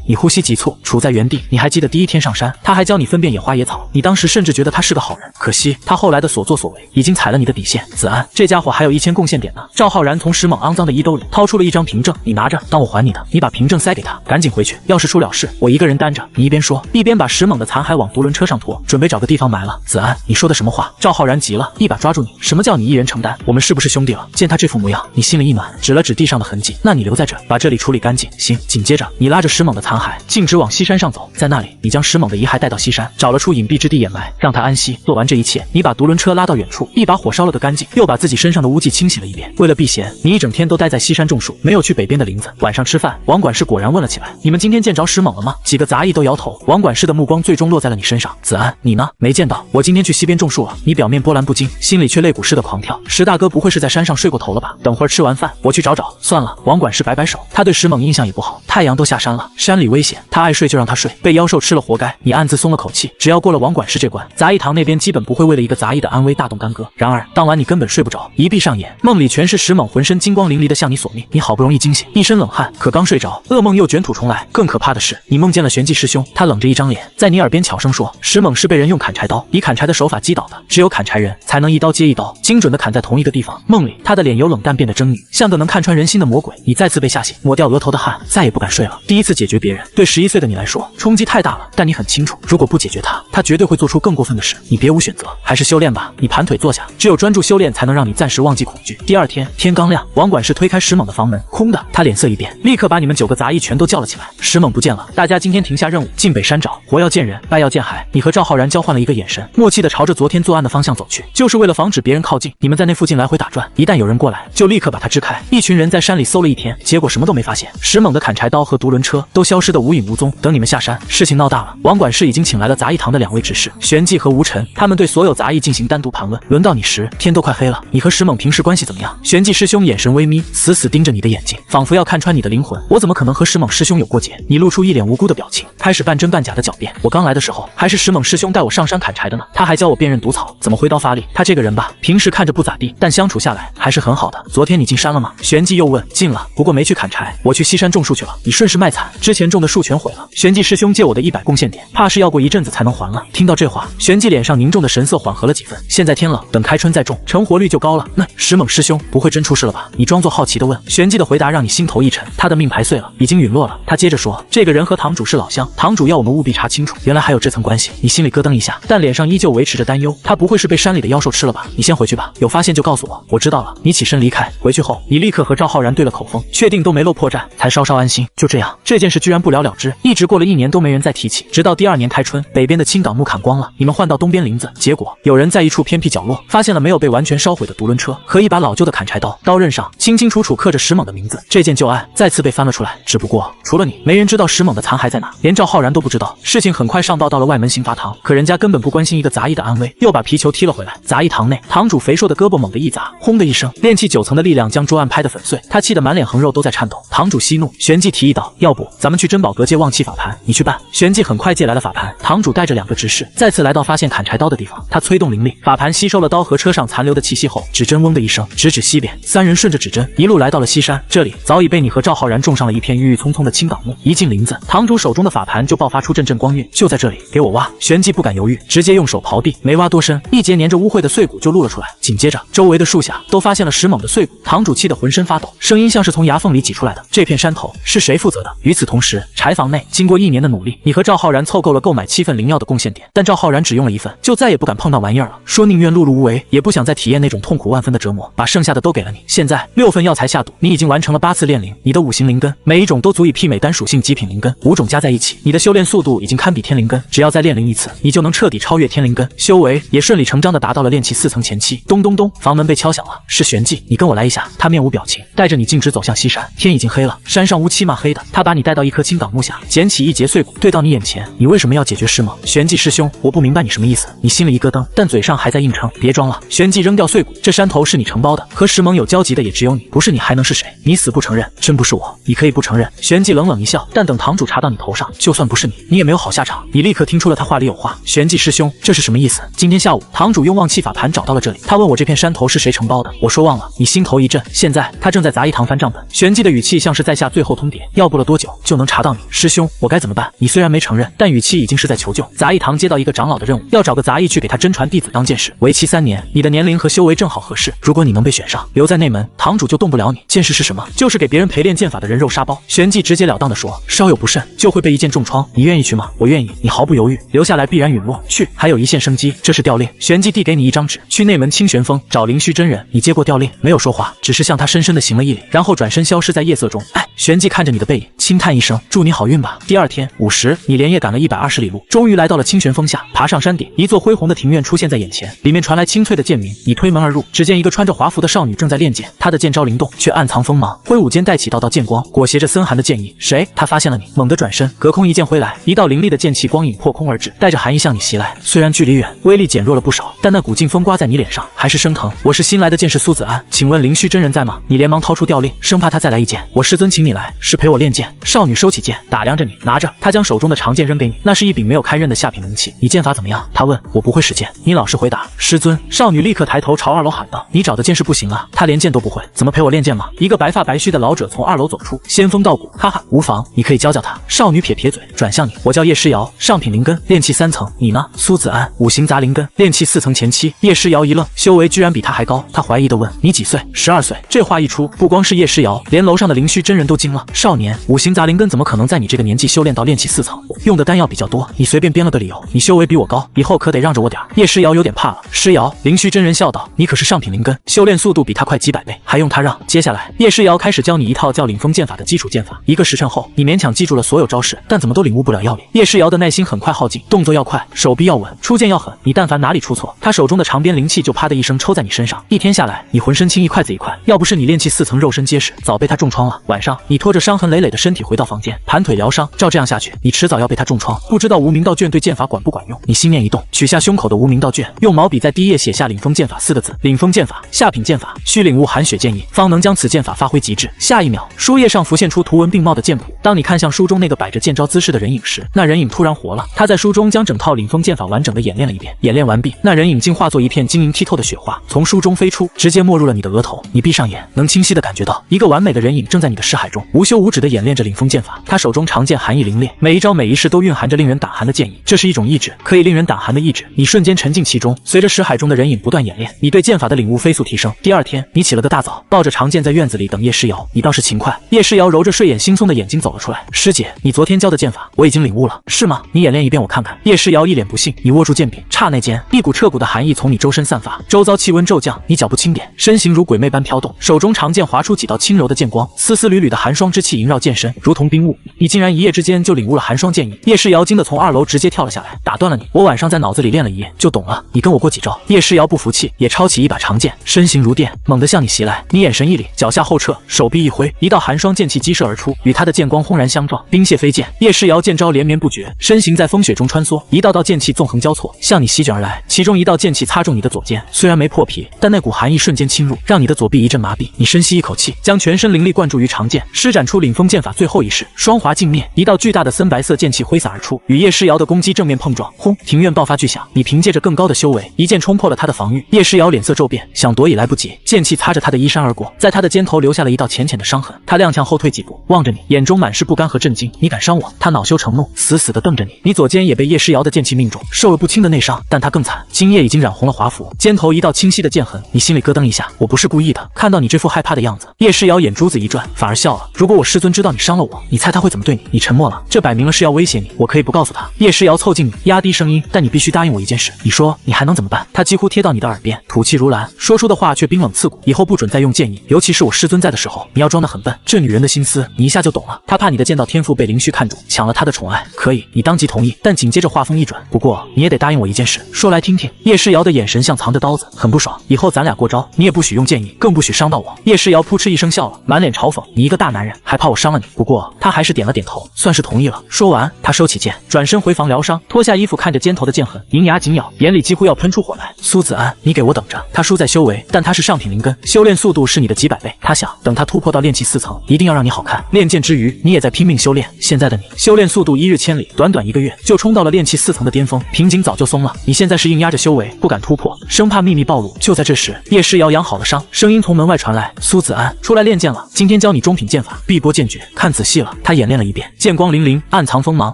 你呼吸急促，处在原地。你还记得第一天上山，他还教你分辨野花野草，你当时甚至觉得他是个好人。可惜他后来的所作所为，已经踩了你的底线。子安，这家伙还有1000贡献点呢。赵浩然从石猛肮脏的衣兜里掏出了一张凭证，你拿着，当我还你的。你把凭证塞给他，赶紧回去，要是出了事，我一个人担着。你一边说，一边把石猛的残骸往独轮车上拖，准备找个地方埋了。子安，你说的什么话？赵浩然急了，一把抓住你，什么叫你一人承担？我们是不是兄弟了？见他这副模样，你心里一暖，指了指地上的痕迹，那你留在这，把这里处理干净。行。紧接着，你拉着石猛的残骸，径直往西山上走，在那里，你将石猛的遗骸带到西山，找了处隐蔽之地掩埋，让他安息。做完这一切，你把独轮车拉到远处，一把火烧了个干净，又把自己身上的污迹清洗了一遍。为了避嫌，你一整天都待在西山种树，没有去北边的林子。晚上吃饭，王管事果然问了起来：“你们今天见着石猛了吗？”几个杂役都摇头。王管事的目光最终落在了你身上。子安，你呢？没见到。我今天去西边种树了。你表面波澜不惊，心里却肋骨似的狂跳。石大哥不会是在山上睡过头了吧？等会儿吃完饭，我去找找。算了。王管事摆摆手，他对石猛印象也不好。太阳都下山了，山里危险，他爱睡就让他睡，被妖兽吃了活该。你暗自松了口气，只要过了王管事这关，杂役堂那边基本不会为了一个杂役的安危大动干戈。然而当晚你根本睡不着，一闭上眼，梦里全是石猛浑身金光淋漓的向你索命。你好不容易惊醒，一身冷汗，可刚睡着，噩梦又卷土重来。更可怕的是，你梦见了玄寂师兄，他冷着一张脸，在你耳边悄声说，石猛是被人用砍柴刀以砍柴的手法击倒的，只有砍柴人才能一刀接一刀，精准的砍在同一个地方。梦里他的脸由冷淡变得狰狞，像个能看穿人心的魔鬼。你再次被吓醒，抹掉额头的汗，再也不敢睡了。第一次解决别人，对11岁的你来说冲击太大了，但你很清楚，如果不解决他绝对会做出更过分的事。你别无选择，还是修炼吧。你盘腿坐下，只有专注修炼才能让你暂时忘记恐惧。第二天天刚亮，王管事推开石猛的房门，空的。他脸色一变，立刻把你们9个杂役全都叫了起来。石猛不见了，大家今天停下任务，进北山找。活要见人，败要见海。你和赵浩然交换了一个眼神，默契的朝着昨天作案的方向走去，就是为了防止别人靠近。你们在那附近来回打转，一旦有人过来，就立刻把他支开。一群人在山里搜了一天，结果什么都没发现。石猛的砍柴刀和独轮车都消失得无影无踪。等你们下山，事情闹大了。王管事已经请来了杂役堂的2位执事玄寂和吴尘，他们对所有杂役进行单独盘问。轮到你时，天都快黑了。你和石猛平时关系怎么样？玄寂师兄眼神微眯，死死盯着你的眼睛，仿佛要看穿你的灵魂。我怎么可能和石猛师兄有过节？你露出一脸无辜的表情，开始半真半假的狡辩。我刚来的时候，还是石猛师兄带我上山砍柴的呢，他还教我辨认毒草，怎么挥刀发力。他这个人吧，平时看着不咋地，但相处下来还是很好的。昨天你进山了吗？玄寂又问。进了，不过没去砍柴，我去西山种树去了。你顺势卖惨，之前种的树全毁了。玄寂师兄借我的100贡献点，怕是要过一阵子才能还了。听到这话，玄寂脸上凝重的神色缓和了几分。现在天冷，等开春再种，成活率就高了。那石猛师兄不会真出事了吧？你装作好奇的问。玄寂的回答让你心头一沉，他的命牌碎了，已经陨落了。他接着说，这个人和堂主是老乡，堂主要我们务必查清楚，原来还有这层关系。你心里咯噔一下，但脸上依旧维持着担忧。他不会是被山里的妖兽吃了吧？你先回去吧，有发现就告诉我。我知道了。你起身离开，回去后你立刻和赵浩然对了口风，确定都没漏破绽，才稍稍安心。就这样，这件事居然不了了之，一直过了1年都没人再提起，直到第2年开春，北边的青党木砍光了，你们换到东边林子，结果有人在一处偏僻角落发现了没有被完全烧毁的独轮车和一把老旧的砍柴刀，刀刃上清清楚楚刻着石猛的名字。这件旧案再次被翻了出来，只不过除了你，没人知道石猛的残骸在哪，连赵浩然都不知道。事情很快上报到了外门刑罚堂，可人家根本不关心一个杂役的安危，又把皮球踢了回来。杂役堂内，堂主肥硕的胳膊猛地一砸，轰的一声，炼气9层的力量将桌案拍得粉碎，他气得满脸横肉都在颤抖。堂主息怒，玄寂提议道，要不咱们去珍宝阁借旺气法盘，你去办。玄寂很快借来了法盘，堂主带着2个执事再次来到发现砍柴刀的地方，他催动灵力，法盘吸收了刀和车上残留的气息后，指针嗡的一声，直指西边。3人顺着指针一路来到了西山，这里早已被你和赵浩然种上了一片郁郁葱葱的青党木。一进林子，堂主手中的法盘就爆发出阵阵光晕，就在这里，给我挖。玄寂不敢犹豫，直接用手刨地，没挖多深，一截粘着污秽的碎骨就露了出来。紧接着，周围的树下都发现了石猛的碎骨，堂主气得浑身发抖，声音像是从牙缝里挤出来的。这片山头是谁负责的？与此同时，柴房内经过1年的努力，你和赵浩然凑够了购买7份灵药的贡献点，但赵浩然只用了1份，就再也不敢碰那玩意儿了，说宁愿碌碌无为，也不想再体验那种痛苦万分的折磨，把剩下的都给了你。现在6份药材下肚，你已经完成了8次炼灵，你的5行灵根每一种都足以媲美单属性极品灵根，5种加在一起，你的修炼速度已经堪比天灵根，只要再炼灵1次，你就能彻底超越天灵根，修为也顺理成章的达到了炼气4层前期。咚咚咚，房门被敲响了，是玄寂，你跟我来一下。他面无表情，带着你径直走向西山。天已经黑了，山上上乌漆嘛黑的。他把你带到一棵青冈木下，捡起一截碎骨，对到你眼前。你为什么要解决师梦？玄寂师兄，我不明白你什么意思。你心里一咯噔，但嘴上还在硬撑。别装了。玄寂扔掉碎骨，这山头是你承包的，和石盟有交集的也只有你，不是你还能是谁？你死不承认，真不是我，你可以不承认。玄寂冷冷一笑，但等堂主查到你头上，就算不是你，你也没有好下场。你立刻听出了他话里有话。玄寂师兄，这是什么意思？今天下午，堂主用忘气法盘找到了这里，他问我这片山头是谁承包的，我说忘了。你心头一震，现在他正在杂役堂翻账本。玄寂的语气像是在下最后通牒，要不了多久就能查到你。师兄，我该怎么办？你虽然没承认，但语气已经是在求救。杂役堂接到一个长老的任务，要找个杂役去给他真传弟子当剑士，为期3年。你的年龄和修为正好合适，如果你能被选上，留在内门，堂主就动不了你。剑士是什么？就是给别人陪练剑法的人肉沙包。玄寂直截了当地说，稍有不慎就会被一剑重创。你愿意去吗？我愿意。你毫不犹豫，留下来必然陨落。去，还有一线生机，这是调令。玄寂递给你一张纸，去内门清玄峰找灵虚真人。你接过调令，没有说话，只是向他深深地行了一礼，然后转身消失在夜色中。玄寂看着你的背影，轻叹一声，祝你好运吧。第二天午时，你连夜赶了120里路，终于来到了清玄峰下。爬上山顶，一座恢宏的庭院出现在眼前，里面传来清脆的剑鸣。你推门而入，只见一个穿着华服的少女正在练剑，她的剑招灵动，却暗藏锋芒，挥舞间带起道道剑光，裹挟着森寒的剑意。谁？他发现了你，猛地转身，隔空一剑挥来，一道凌厉的剑气光影破空而至，带着寒意向你袭来。虽然距离远，威力减弱了不少，但那股劲风刮在你脸上，还是生疼。我是新来的剑士苏子安，请问灵虚真人在吗？你连忙掏出调令，生怕他再来一剑。我师尊请你来，是陪我练剑。少女收起剑，打量着你，拿着。她将手中的长剑扔给你，那是一柄没有开刃的下品灵器。你剑法怎么样？她问。我不会使剑。你老实回答。师尊。少女立刻抬头朝2楼喊道：你找的剑士不行啊，他连剑都不会，怎么陪我练剑吗？一个白发白须的老者从2楼走出，仙风道骨，哈哈，无妨，你可以教教他。少女撇撇嘴，转向你，我叫叶诗瑶，上品灵根，炼气3层。你呢？苏子安，五行杂灵根，炼气4层前期。叶诗瑶一愣，修为居然比他还高。他怀疑地问：你几岁？12岁。这话一出，不光是叶诗瑶，连楼上的灵虚真人都惊了。少年，五行杂灵根怎么可能在你这个年纪修炼到炼气4层？用的丹药比较多，你随便编了个理由。你修为比我高，以后可得让着我点。叶诗瑶有点怕了。诗瑶，灵虚真人笑道，你可是上品灵根，修炼速度比他快几百倍，还用他让？接下来，叶诗瑶开始教你一套叫领风剑法的基础剑法。1个时辰后，你勉强记住了所有招式，但怎么都领悟不了要领。叶诗瑶的耐心很快耗尽，动作要快，手臂要稳，出剑要狠。你但凡哪里出错，他手中的长鞭灵气就啪的一声抽在你身上。一天下来，你浑身青一块紫一块，要不是你炼气4层肉身结实，早被他重创了。晚上，你拖着伤痕累累的身体回到房间，盘腿疗伤。照这样下去，你迟早要被他重创。不知道无名道卷对剑法管不管用？你心念一动，取下胸口的无名道卷，用毛笔在第一页写下领风剑法4个字。领风剑法，下品剑法，需领悟寒雪剑意，方能将此剑法发挥极致。下一秒，书页上浮现出图文并茂的剑谱。当你看向书中那个摆着剑招姿势的人影时，那人影突然活了。他在书中将整套领风剑法完整的演练了一遍。演练完毕，那人影竟化作一片晶莹剔透的雪花，从书中飞出，直接没入了你的额头。你闭上眼，能清晰的感觉到一个完美的人影正在你的视海中无休无止的演练着领风剑法。他手中长剑寒意凌冽，每一招每一式都蕴含着令人胆寒的剑意。这是一种意志，可以令人胆寒的意志。你瞬间沉浸其中，随着识海中的人影不断演练，你对剑法的领悟飞速提升。第二天，你起了个大早，抱着长剑在院子里等叶诗瑶。你倒是勤快。叶诗瑶揉着睡眼惺忪的眼睛走了出来。师姐，你昨天教的剑法我已经领悟了，是吗？你演练一遍我看看。叶诗瑶一脸不信。你握住剑柄，刹那间，一股彻骨的寒意从你周身散发，周遭气温骤降。你脚步轻点，身形如鬼魅般飘动，手中长剑划出几道轻柔的剑光，丝丝缕缕的寒霜之气萦绕剑身，如同冰雾。你竟然一夜之间就领悟了寒霜剑意。叶诗瑶惊得从2楼直接跳了下来。打断了你，我晚上在脑子里练了一夜就懂了，你跟我过几招。叶诗瑶不服气，也抄起一把长剑，身形如电，猛地向你袭来。你眼神一凛，脚下后撤，手臂一挥，一道寒霜剑气激射而出，与他的剑光轰然相撞，冰屑飞溅。叶诗瑶剑招连绵不绝，身形在风雪中穿梭，一道道剑气纵横交错，向你席卷而来。其中一道剑气擦中你的左肩，虽然没破皮，但那股寒意瞬间侵入，让你的左臂一阵麻痹。你深吸一口气，将全身灵力灌注于长剑，施展出领风剑法最后一式双华镜灭。一道巨大的森白色剑气挥洒而出，与叶诗瑶的攻击正面碰撞，轰！庭院爆发巨响。你凭借着更高的修为，一剑冲破了他的防御。叶诗瑶脸色骤变，想躲也来不及，剑气擦着他的衣衫而过，在他的肩头留下了一道浅浅的伤痕。他踉跄后退几步，望着你，眼中满是不甘和震惊。你敢伤我？他恼羞成怒，死死地瞪着你。你左肩也被叶诗瑶的剑气命中，受了不轻的内伤，但他更惨，精液已经染红了华服，肩头一道清晰的剑痕。你心里咯噔一下，我不是故意的。看到你这副害怕的样子，叶诗瑶眼珠子一转，反而笑了。如果我师尊知道你伤了我，你猜他会怎么对你？你沉默了，这摆明了是要威胁你。我可以不告诉他。叶诗瑶凑近你，压低声音，但你必须答应我一件事。你说你还能怎么办？他几乎贴到你的耳边，吐气如兰，说出的话却冰冷刺骨。以后不准再用剑意，尤其是我师尊在的时候，你要装得很笨。这女人的心思，你一下就懂了。她怕你的剑道天赋被灵虚看中，抢了她的宠爱。可以，你当即同意，但紧接着话锋一转，不过你也得答应我一件事，说来听听。叶诗瑶的眼神像藏着刀子，很不爽。以后咱俩过招，你也不许用剑意，更不许伤到我。叶诗瑶扑哧一声笑了，满脸嘲讽。你一个大大男人，还怕我伤了你？不过他还是点了点头，算是同意了。说完，他收起剑，转身回房疗伤，脱下衣服，看着肩头的剑痕，银牙紧咬，眼里几乎要喷出火来。苏子安，你给我等着！他输在修为，但他是上品灵根，修炼速度是你的几百倍。他想等他突破到炼气4层，一定要让你好看。练剑之余，你也在拼命修炼。现在的你，修炼速度一日千里，短短1个月就冲到了炼气4层的巅峰，瓶颈早就松了。你现在是硬压着修为，不敢突破，生怕秘密暴露。就在这时，叶诗瑶养好了伤，声音从门外传来：“苏子安，出来练剑了。今天教你中品剑法碧波剑诀，看仔细了。”他演练了一遍，剑光粼粼，暗藏锋芒。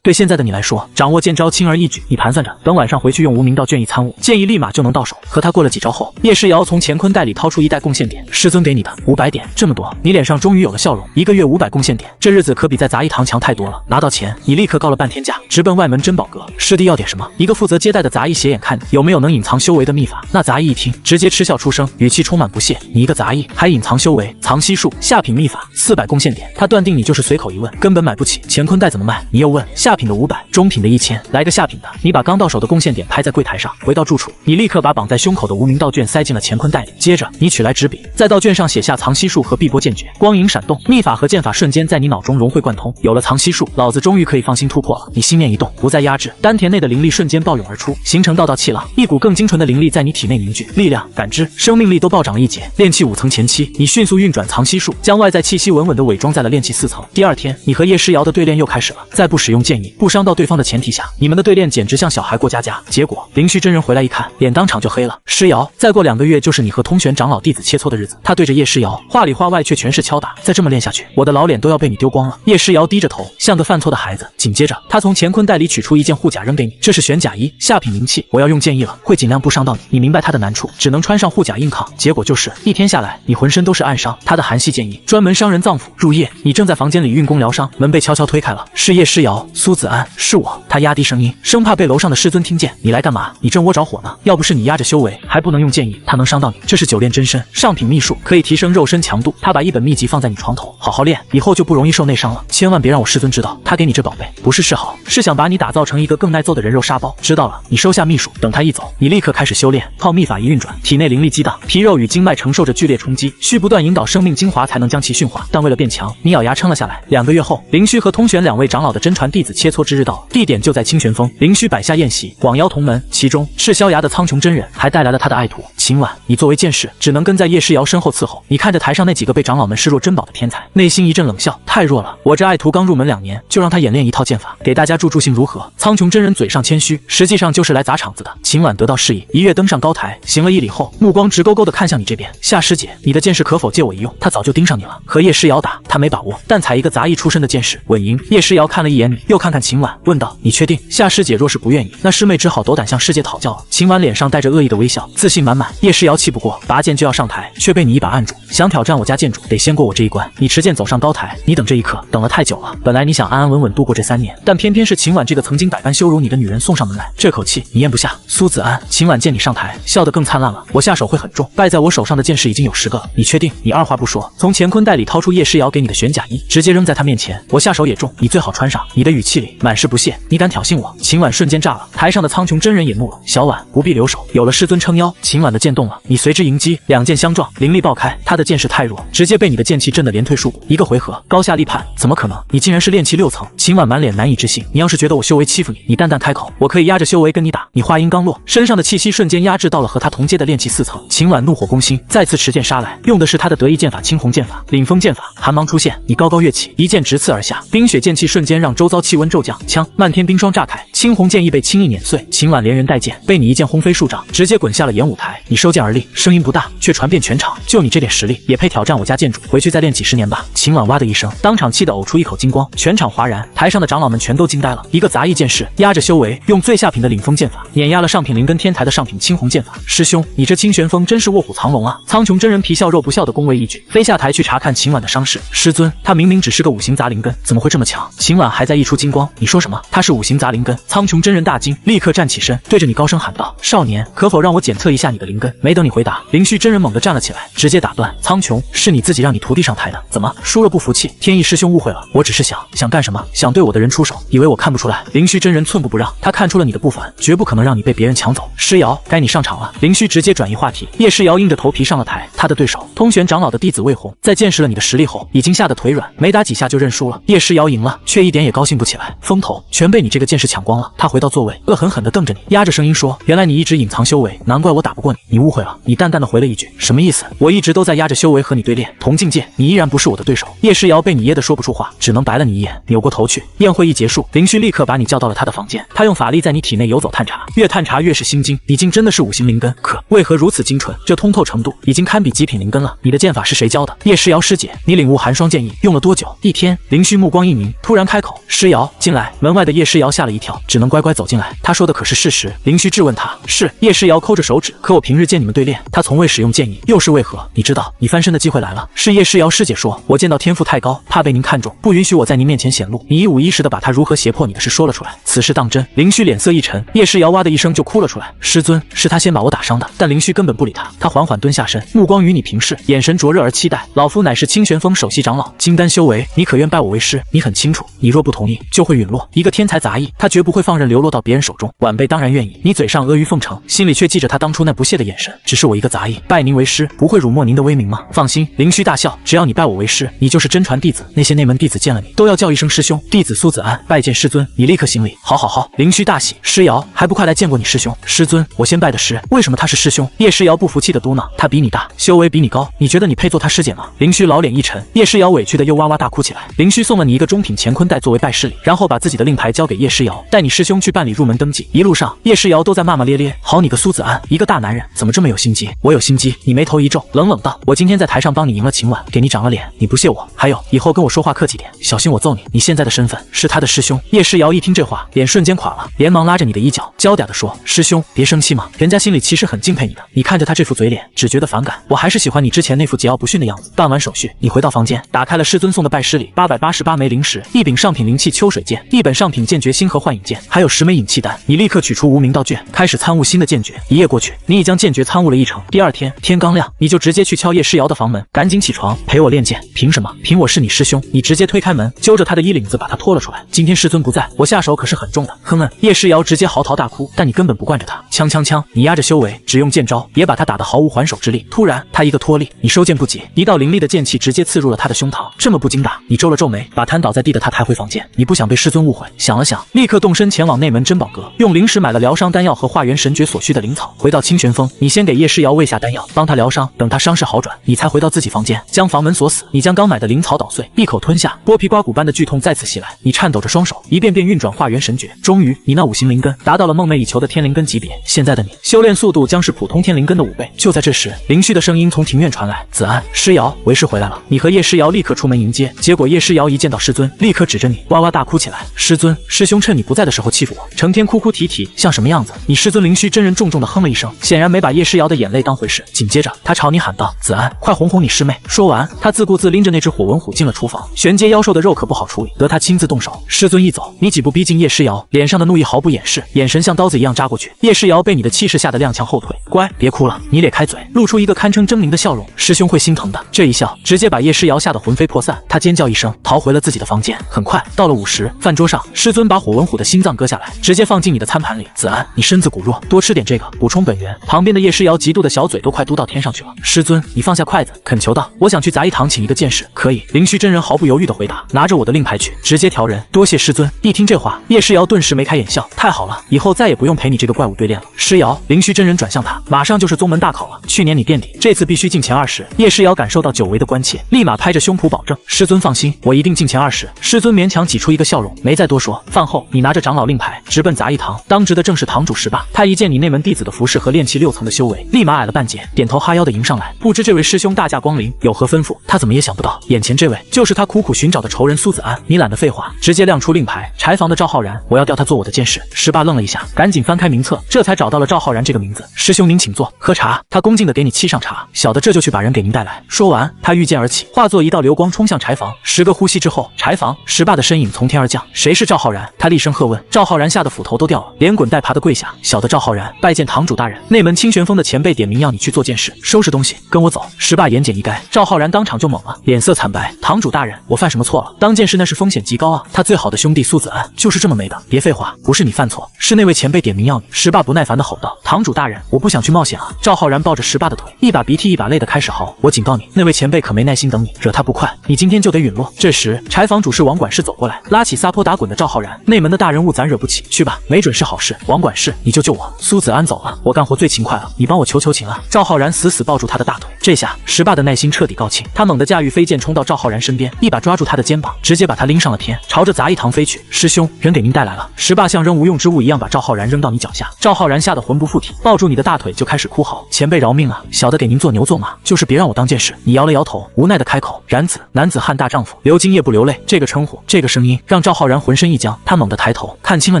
对现在的你来说，掌握剑招轻而易举。你盘算着，等晚上回去用无名道卷一参悟，剑意立马就能到手。和他过了几招后，叶诗瑶从乾坤袋里掏出一袋贡献点，师尊给你的500点，这么多，你脸上终于有了笑容。1个月500贡献点，这日子可比在杂役堂强太多了。拿到钱，你立刻告了半天假，直奔外门珍宝阁。师弟要点什么？一个负责接待的杂役斜眼看你，有没有能隐藏修为的秘法？那杂役一听，直接嗤笑出声，语气充满不屑：“你一个杂役，还隐藏修为？藏息术，下品秘法，400贡献点。”他断定你就是随口一问，根本买不起。乾坤袋怎么卖？你又问。下品的500，中品的1000，来个下品的。你把刚到手的贡献点拍在柜台上，回到住处，你立刻把绑在胸口的无名道卷塞进了乾坤袋里。接着，你取来纸笔，在道卷上写下藏息术和碧波剑诀。光影闪动，秘法和剑法瞬间在你脑中融会贯通。有了藏息术，老子终于可以放心突破了。你心念一动，不再压制，丹田内的灵力瞬间暴涌而出，形成道道气浪，一股更精纯的灵力在你体内凝聚，力量、感知、生命力都暴涨了一截。炼气5层前期，你迅速运转藏息术，将外在气息稳稳地伪装在了炼气4层。第二天，你和叶诗瑶的对练又开始了，在不使用剑意、不伤到对方的前提下，你们的对练简直像小孩过家家。结果灵虚真人回来一看，脸当场就黑了。诗瑶，再过2个月就是你和通玄长老弟子切磋的日子。他对着叶诗瑶话里话外却全是敲打，再这么练下去，我的老脸都要被你丢光了。叶诗瑶低着头，像个犯错的孩子。紧接着，他从乾坤袋里取出一件护甲扔给你，这是玄甲衣，下品灵气，我要用剑意了，会尽量不伤到你。你明白他的难处，只能穿上护甲硬抗。结果就是1天下来，你浑身都是暗伤。他的寒系剑意专门伤人脏腑。入夜，你正在房间里运功疗伤，门被悄悄推开了，是叶诗瑶。苏子安，是我。他压低声音，生怕被楼上的师尊听见。你来干嘛？你正窝着火呢。要不是你压着修为，还不能用剑意，他能伤到你？这是9炼真身，上品秘术，可以提升肉身强度。他把一本秘籍放在你床头，好好练，以后就不容易受内伤了。千万别让我师尊知道，他给你这宝贝不是示好，是想把你打造成一个更耐揍的人肉沙包。知道了，你收下秘术，等他一走，你立刻开始修炼。靠秘法一运转，体内灵力激荡，皮肉与经脉承受着剧烈冲击，需不断引导生命精华才能将其驯化。但为了变强，你咬牙撑了下来。2个月后，灵虚和通玄2位长老的真传弟子切磋之日到，地点就在清玄峰。灵虚摆下宴席，广邀同门，其中赤霄崖的苍穹真人还带来了他的爱徒。秦晚，你作为剑士，只能跟在叶诗瑶身后伺候。你看着台上那几个被长老们视若珍宝的天才，内心一阵冷笑，太弱了。我这爱徒刚入门2年，就让他演练一套剑法，给大家助兴如何？苍穹真人嘴上谦虚，实际上就是来砸场子的。秦晚得到示意，一跃登上高台，行了一礼后，目光直勾勾地看向你这边。夏师姐，你的剑士可否借我一用？他早就盯上你了。和叶诗瑶打，他没把握，但采一个杂役出身的剑士稳赢。叶诗瑶看了一眼你，又看看秦晚，问道：“你确定？”夏师姐若是不愿意，那师妹只好斗胆向师姐讨教了。秦晚脸上带着恶意的微笑，自信满满。叶诗瑶气不过，拔剑就要上台，却被你一把按住。想挑战我家剑主，得先过我这一关。你持剑走上高台，你等这一刻，等了太久了。本来你想安安稳稳度过这3年，但偏偏是秦晚这个曾经百般羞辱你的女人送上门来，这口气你咽不下。苏子安，秦晚见你上台，笑得更灿烂了。我下手会很重，败在我手上的剑士已经有10个了。你确定？你二话不说，从乾坤袋里掏出叶诗瑶给你的玄甲衣，直接扔在他面前。我下手也重，你最好穿上。你的语气里满是不屑，你敢挑衅我？秦晚瞬间炸了，台上的苍穹真人也怒了。小婉，不必留手，有了师尊撑腰。秦晚的剑动了，你随之迎击，2剑相撞，灵力爆开。他的剑势太弱，直接被你的剑气震得连退数步。1个回合，高下立判。怎么可能？你竟然是炼气6层！秦晚满脸难以置信。你要是觉得我修为欺负你，你淡淡开口，我可以压着修为跟你打。你话音刚落，身上的气息瞬间压制到了和他同阶的炼气4层。秦晚怒火攻心，再次持剑杀来，用的是他的得意剑法青红剑法。领风剑法，寒芒出现，你高高跃起，一剑直刺而下，冰雪剑气瞬间让周遭气温骤降，枪漫天冰霜炸开，青红剑意被轻易碾碎。秦晚连人带剑被你一剑轰飞数丈，直接滚下了演舞台。你收剑而立，声音不大，却传遍全场。就你这点实力，也配挑战我家剑主？回去再练几10年吧！秦晚哇的一声，当场气得呕出一口金光，全场哗然，台上的长老们全都惊呆了。一个杂役剑士压着修为，用最下品的领风剑法碾压了上品灵根天才的上品青红剑法。师兄，你这清玄风真是卧虎藏龙啊！苍穹真人皮笑肉不笑的恭维一句，飞下台去查看秦晚的伤势。师尊，他明明只是个5行杂灵根，怎么会这么强？秦晚还在溢出金光。你说什么？他是5行杂灵根？苍穹真人大惊，立刻站起身，对着你高声喊道：“少年，可否让我检测一下你的灵根？”根。没等你回答，灵虚真人猛地站了起来，直接打断：苍穹，是你自己让你徒弟上台的，怎么输了不服气？天意师兄误会了，我只是想干什么？想对我的人出手，以为我看不出来？灵虚真人寸步不让，他看出了你的不凡，绝不可能让你被别人抢走。师瑶，该你上场了。灵虚直接转移话题。叶师瑶硬着头皮上了台，他的对手通玄长老的弟子魏红，在见识了你的实力后，已经吓得腿软，没打几下就认输了。叶师瑶赢了，却一点也高兴不起来，风头全被你这个剑士抢光了。他回到座位，恶狠狠地瞪着你，压着声音说：原来你一直隐藏修为，难怪我打不过你。你误会了。你淡淡的回了一句：什么意思？我一直都在压着修为和你对练，同境界，你依然不是我的对手。叶师瑶被你噎得说不出话，只能白了你一眼，扭过头去。宴会一结束，灵虚立刻把你叫到了他的房间，他用法力在你体内游走探查，越探查越是心惊，你竟真的是五行灵根，可为何如此精纯？这通透程度已经堪比极品灵根了。你的剑法是谁教的？叶师瑶师姐，你领悟寒霜剑意用了多久？一天。灵虚目光一凝，突然开口：师瑶，进来。门外的叶师瑶吓了一跳，只能乖乖走进来。他说的可是事实？灵虚质问他。是。叶师瑶抠着手指，可我平日见你们对练，他从未使用剑意，又是为何？你知道，你翻身的机会来了。是叶师瑶师姐说，我见到天赋太高，怕被您看中，不允许我在您面前显露。你一五一十的把他如何胁迫你的事说了出来。此事当真？灵虚脸色一沉，叶师瑶哇的一声就哭了出来。师尊，是他先把我打伤的。但灵虚根本不理他，他缓缓蹲下身，目光与你平视，眼神灼热而期待。老夫乃是清玄峰首席长老，金丹修为，你可愿拜我为师？你很清楚，你若不同意，就会陨落。一个天才杂役，他绝不会放任流落到别人手中。晚辈当然愿意。你嘴上阿谀奉承，心里却记着他当初那不屑的眼神。只是我一个杂役，拜您为师，不会辱没您的威名吗？放心。灵虚大笑，只要你拜我为师，你就是真传弟子。那些内门弟子见了你，都要叫一声师兄。弟子苏子安拜见师尊。你立刻行礼。好好好。灵虚大喜。师瑶，还不快来见过你师兄？师尊，我先拜的师，为什么他是师兄？叶师瑶不服气的嘟囔：他比你大，修为比你高，你觉得你配做他师姐吗？灵虚老脸一沉，叶师瑶委屈的又哇哇大哭起来。灵虚送了你一个中品乾坤袋作为拜师礼，然后把自己的令牌交给叶师瑶，带你师兄去办理入门登记。一路上，叶师瑶都在骂骂咧咧：好你个苏子安，一个大男人怎么这么有心机？我有心机。你眉头一皱，冷冷道：我今天在台上帮你赢了秦婉，给你长了脸，你不谢我。还有，以后跟我说话客气点，小心我揍你。你现在的身份是他的师兄。叶师瑶一听这话，脸瞬间垮了，连忙拉着你的衣角，娇嗲地说：师兄，别生气嘛，人家心里其实很敬佩你的。你看着他这副嘴脸，只觉得反感。我还是喜欢你之前那副桀骜不驯的样子。办完手续，你回到房间，打开了师尊送的拜师礼，888枚灵石，一柄上品灵气秋水剑，一本上品剑诀星河幻影剑，还有10枚引气丹。你立刻取出无名道卷，开始参悟新的剑诀。一夜过去，你已将剑诀参悟了1成。第二天天刚亮，你就直接去敲叶师瑶的房门，赶紧起床陪我练剑。凭什么？凭我是你师兄。你直接推开门，揪着他的衣领子把他拖了出来。今天师尊不在，我下手可是很重的。哼！叶师瑶直接嚎啕大哭，但你根本不惯着他。枪枪枪！你压着修为，只用剑招，也把他打得毫无还手之力。突然，他一个脱力，你收剑不及，一道凌厉的剑气直接刺入了他的胸膛。这么不经打，你皱了皱眉，把瘫倒在地的他抬回房间。你不想被师尊误会，想了想，立刻动身前往内门珍宝阁，用灵石买了疗伤丹药和化元神诀所需的灵草。回到清玄峰，你先给叶师瑶喂下丹药，帮他疗伤，等他伤势好转，你才回到自己房间，将房门锁死。你将刚买的灵草捣碎，一口吞下，剥皮刮骨般的剧痛再次袭来。你颤抖着双手，一遍遍运转化元神诀。终于，你那五行灵根达到了梦寐以求的天灵根级别。现在的你，修炼速度将是普通天灵根的5倍。就在这时，灵虚的声音从庭院传来：子安，师瑶，为师回来了。你和叶师瑶立刻出门迎接，结果叶师瑶一见到师尊，立刻指着你哇哇大哭起来：师尊，师兄趁你不在的时候欺负我，成天哭哭啼啼，像什么样子？你师尊灵虚真人重重的哼了一声，显然没把叶师瑶的眼泪当回事。紧接着，他朝你喊道：子安，快哄哄你师妹。说完，他自顾自拎着那只火纹虎进了厨房。玄阶妖兽的肉可不好处理，得他亲自动手。师尊一走，你几步逼近叶师瑶，脸上的怒意毫不掩饰，眼神像刀子一样扎过去。叶师瑶被你的气势吓得踉跄后退。乖，别哭了。你咧开嘴，露出一个堪称狰狞的笑容。师兄会心疼的。这一笑直接把叶师瑶吓得魂飞魄散，他尖叫一声，逃回了自己的房间。很快到了午时，饭桌上，师尊把火纹虎的心脏割下来，直接放进你的餐盘里。子安，你身子骨弱，多吃点这个，补充本源。旁边的叶师瑶嫉妒的小嘴都快嘟到天上去了。师尊，你放下筷子，恳求道：我想去杂役堂请一个剑士，可以？灵虚真人毫不犹豫的回答：拿着我的令牌去，直接调人。多谢师尊。一听这话，叶师瑶顿时眉开眼笑，太好了，以后再也不用陪你这个怪物对练了。师瑶，灵虚真人转向他，马上就是宗门大考了，去年你垫底，这次必须进前20。叶师瑶感受到久违的关切，立马拍着胸脯保证：师尊放心，我一定进前20。师尊勉强挤出一个笑容，没再多说。饭后，你拿着长老令牌直奔杂役堂，当值的正是堂主石霸。他一见你内门弟子的服饰和炼气6层的修为，立马矮了半截，点头哈腰的迎上来，不知这位师兄大驾光临，有何吩咐？他怎么也想不到，眼前这位就是他苦苦寻找的仇人苏子安。你懒得废话，直接亮出令牌：柴房的赵浩然，我要调他做我的剑士。石霸愣了一下，赶紧翻开名册，这才找到了赵浩然这个名字。师兄您请坐，喝茶。他恭敬的给你沏上茶，小的这就去把人给您带来。说完，他御剑而起，化作一道流光冲向柴房。10个呼吸之后，柴房石霸的身影从天而降。谁是赵浩然？他厉声喝问。赵浩然吓得斧头都掉了，连滚带爬的跪下：小的赵浩然拜见堂主大人。内门清玄峰的前辈点名要你去做件事，收拾东西，跟我走。石霸言简意赅，赵浩然当场就懵了，脸色惨白。堂主大人，我犯什么错了？当件事那是风险极高啊，他最好的兄弟苏子安就是这么没的。别废话，不是你犯错，是那位前辈点名要你。石霸不耐烦地吼道：“堂主大人，我不想去冒险啊！”赵浩然抱着石霸的腿，一把鼻涕一把泪的开始嚎：“我警告你，那位前辈可没耐心等你，惹他不快，你今天就得陨落。”这时，柴房主事王管事走过来，拉起撒泼打滚的赵浩然：“内门的大人物咱惹不起，去吧，没准是好事。王管事，你就救我！苏子安走了，我干活最勤快了，你帮我求求情啊！”赵浩然死死抱住他的大腿，这下石霸的耐心彻底告罄，他猛地驾驭飞剑冲到赵浩然身边，一把抓住他的肩膀，直接把他拎上了天，朝着杂役堂飞去。师兄，人给您带来了。石霸像扔无用之物一样把赵浩然扔到你脚下，赵浩然吓得魂不附体，抱住你的大腿就开始哭嚎：“前辈饶命啊！小的给您做牛做马，就是别让我当件事。”你摇了摇头，无奈的开口：“然子，男子汉大丈夫，流精液不流泪。”这个称呼，这个声音，让赵浩然浑身一僵，他猛地抬头，看清了